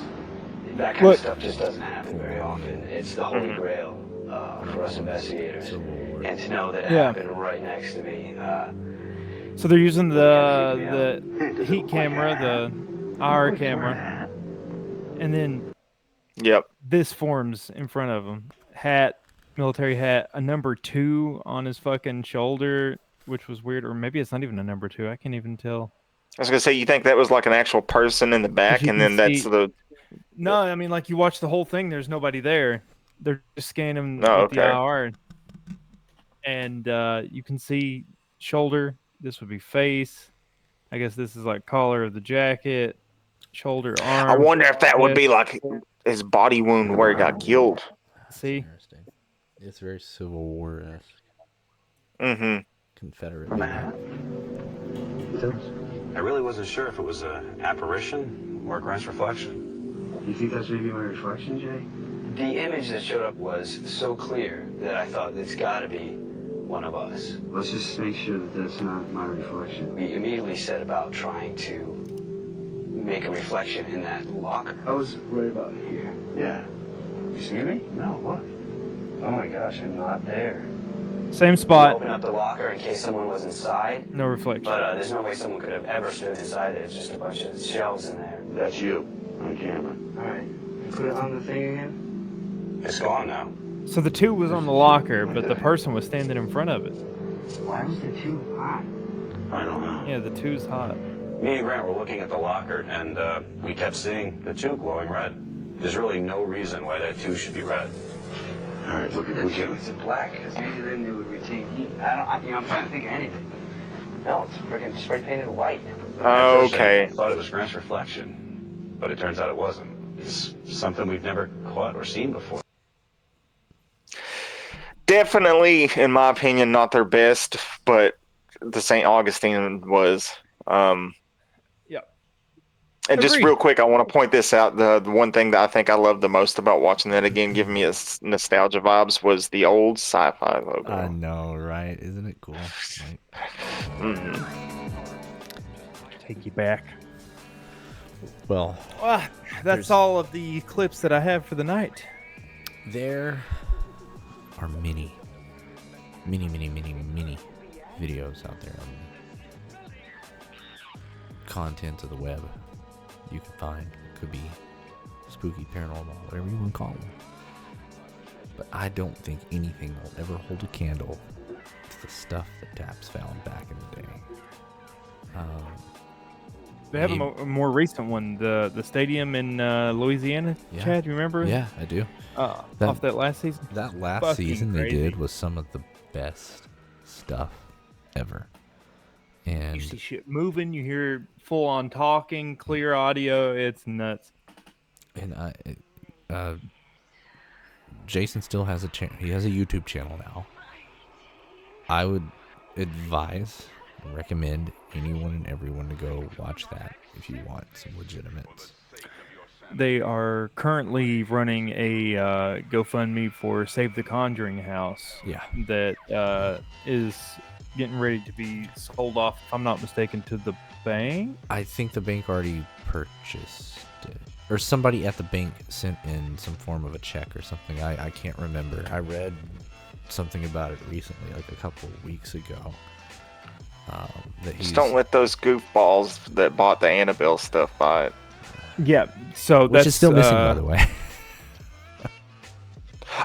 That kind of stuff just doesn't happen very often. It's the holy grail for us investigators, and to know that it happened right next to me. So they're using the heat camera, the IR camera, and then this forms in front of him. Hat, military hat, a number 2 on his fucking shoulder, which was weird, or maybe it's not even a number 2. I can't even tell. I was gonna say, you think that was like an actual person in the back, and then that's the. No, I mean, like you watch the whole thing. There's nobody there. They're just scanning with okay. the IR, and you can see shoulder. This would be face. I guess this is like collar of the jacket, shoulder, arm. I wonder if that would be like his body wound where he got killed. See, interesting. It's very Civil War-esque. Mm-hmm. Confederate. I really wasn't sure if it was an apparition or a Grant's reflection. You think that's maybe my reflection, Jay? The image that showed up was so clear that I thought it's got to be one of us. Let's just make sure that that's not my reflection. We immediately set about trying to make a reflection in that locker. I was right about here. Yeah. You see me? No, what? Oh my gosh, I'm not there. same spot. Open up the locker in case someone was inside. No reflection. But there's no way someone could have ever stood inside it. It's just a bunch of shelves in there. That's you on camera. All right. Put it on the thing again. It's gone now. So the 2 was on the locker, but the person was standing in front of it. Why was the 2 hot? I don't know. Yeah, the 2's hot. Me and Grant were looking at the locker, and we kept seeing the 2 glowing red. There's really no reason why that 2 should be red. All right, look at that. Is it black? Because maybe then they would retain heat. I'm trying to think of anything. No, it's freaking spray painted white. Okay. I thought it was Grant's reflection, but it turns out it wasn't. It's something we've never caught or seen before. Definitely, in my opinion, not their best, but the St. Augustine was. And just real quick, I want to point this out. The one thing that I think I loved the most about watching that again, giving me a nostalgia vibes, was the old sci-fi logo. I know, right? Isn't it cool? Like, Take you back. Well, that's all of the clips that I have for the night. There are many videos out there on content of the web you can find. It could be spooky, paranormal, whatever you want to call them. But I don't think anything will ever hold a candle to the stuff that Taps found back in the day. They have a more recent one, the stadium in Louisiana. Yeah. Chad, you remember? Yeah, I do. Off that last season. That last Fucking season they crazy. did was some of the best stuff ever. And You see shit moving. You hear full on talking, clear audio. It's nuts. And Jason still has a channel. He has a YouTube channel now. I would advise and recommend anyone and everyone to go watch that if you want some legitimates. They are currently running a GoFundMe for Save the Conjuring House. Yeah. That is getting ready to be sold off, if I'm not mistaken, to the bank. I think the bank already purchased it. Or somebody at the bank sent in some form of a check or something. I can't remember. I read something about it recently, like a couple weeks ago. Just don't let those goofballs that bought the Annabelle stuff buy it. Yeah, so which is still missing, by the way.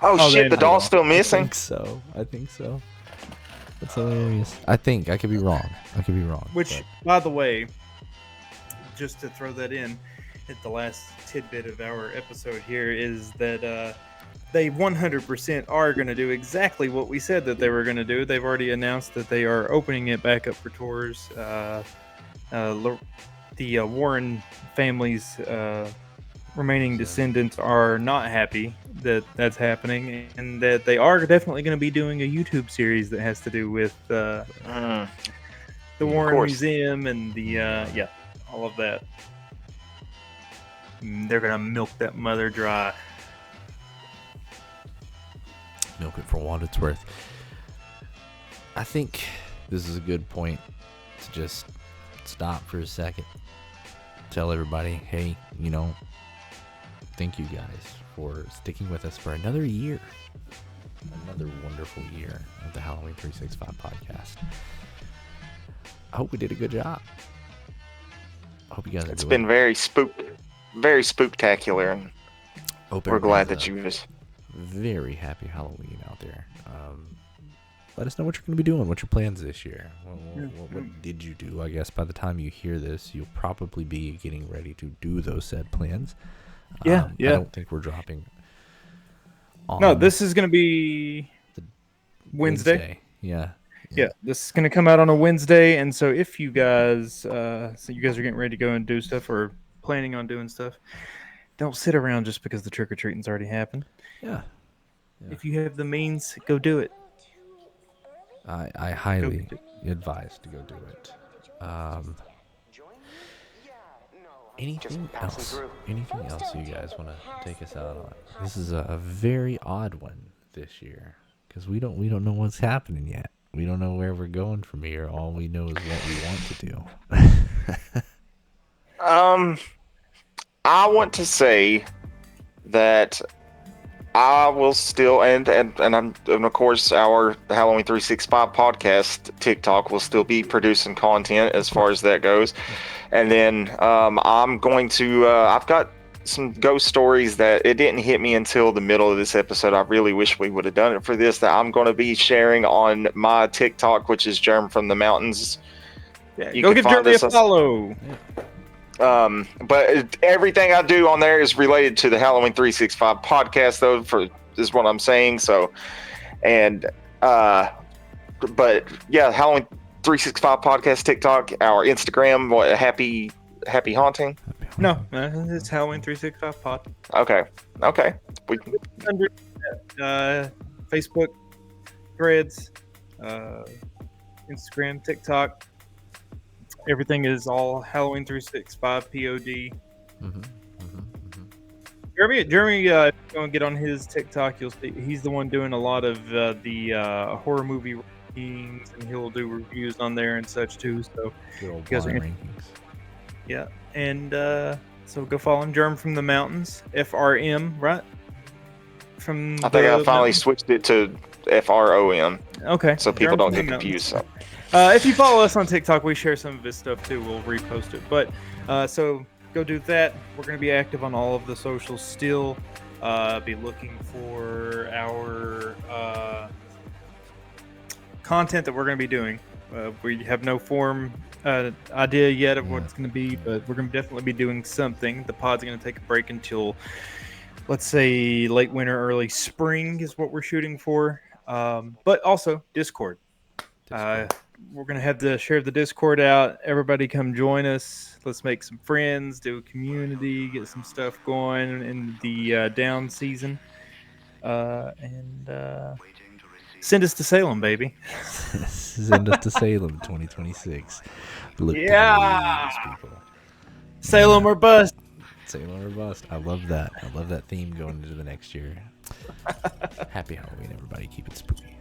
Oh shit, the doll's still missing? I think so. That's hilarious. I think. I could be wrong. Which, by the way, just to throw that in at the last tidbit of our episode here, is that they 100% are going to do exactly what we said that they were going to do. They've already announced that they are opening it back up for tours. The Warren family's remaining descendants are not happy that that's happening, and that they are definitely going to be doing a YouTube series that has to do with the Warren Museum and the all of that. They're going to milk that mother dry. Milk it for what it's worth. I think this is a good point to just stop for a second. Tell everybody, hey, thank you guys for sticking with us for another year. Another wonderful year of the Halloween 365 podcast. I hope we did a good job. I hope you guys. It's been very spooktacular, and we're glad that you just. Very happy Halloween out there. Let us know what you're going to be doing. What's your plans this year? What did you do? I guess by the time you hear this, you'll probably be getting ready to do those said plans. Yeah. I don't think we're dropping. No, this is going to be Wednesday. Yeah. This is going to come out on a Wednesday, and so if you guys, are getting ready to go and do stuff or planning on doing stuff, don't sit around just because the trick or treating's already happened. Yeah. If you have the means, go do it. I highly advise to go do it. Anything else? Anything else you guys want to take us out on? This is a very odd one this year because we don't know what's happening yet. We don't know where we're going from here. All we know is what we want to do. I want to say that I will still, and of course our Halloween 365 podcast TikTok will still be producing content as far as that goes. And then I'm going to, I've got some ghost stories that it didn't hit me until the middle of this episode. I really wish we would have done it for this, that I'm going to be sharing on my TikTok, which is Germ from the Mountains. Yeah, go give Jeremy a follow. But everything I do on there is related to the Halloween 365 podcast, though, is what I'm saying. So, and but yeah, Halloween 365 podcast, TikTok, our Instagram, happy haunting. No, it's Halloween 365 pod. Okay. We Facebook, Threads, Instagram, TikTok. Everything is all Halloween 365 POD. Jeremy, if you go and get on his TikTok, you'll see he's the one doing a lot of the horror movie rankings, and he'll do reviews on there and such too. So you guys are rankings. Yeah, and so go follow him, Germ from the Mountains, FRM, right? I think I finally switched it to FROM. Okay. So people Germ don't from get the confused. So. If you follow us on TikTok, we share some of his stuff too. We'll repost it. But so go do that. We're going to be active on all of the socials still. Be looking for our content that we're going to be doing. We have no idea yet of what it's going to be, but we're going to definitely be doing something. The pod's going to take a break until, let's say, late winter, early spring is what we're shooting for. But also Discord. We're going to have to share the Discord out. Everybody come join us. Let's make some friends, do a community, get some stuff going in the down season. and send us to Salem, baby. Send us to Salem 2026. Look Yeah. to the people. Salem or bust. Salem or bust. I love that. I love that theme going into the next year. Happy Halloween, everybody. Keep it spooky.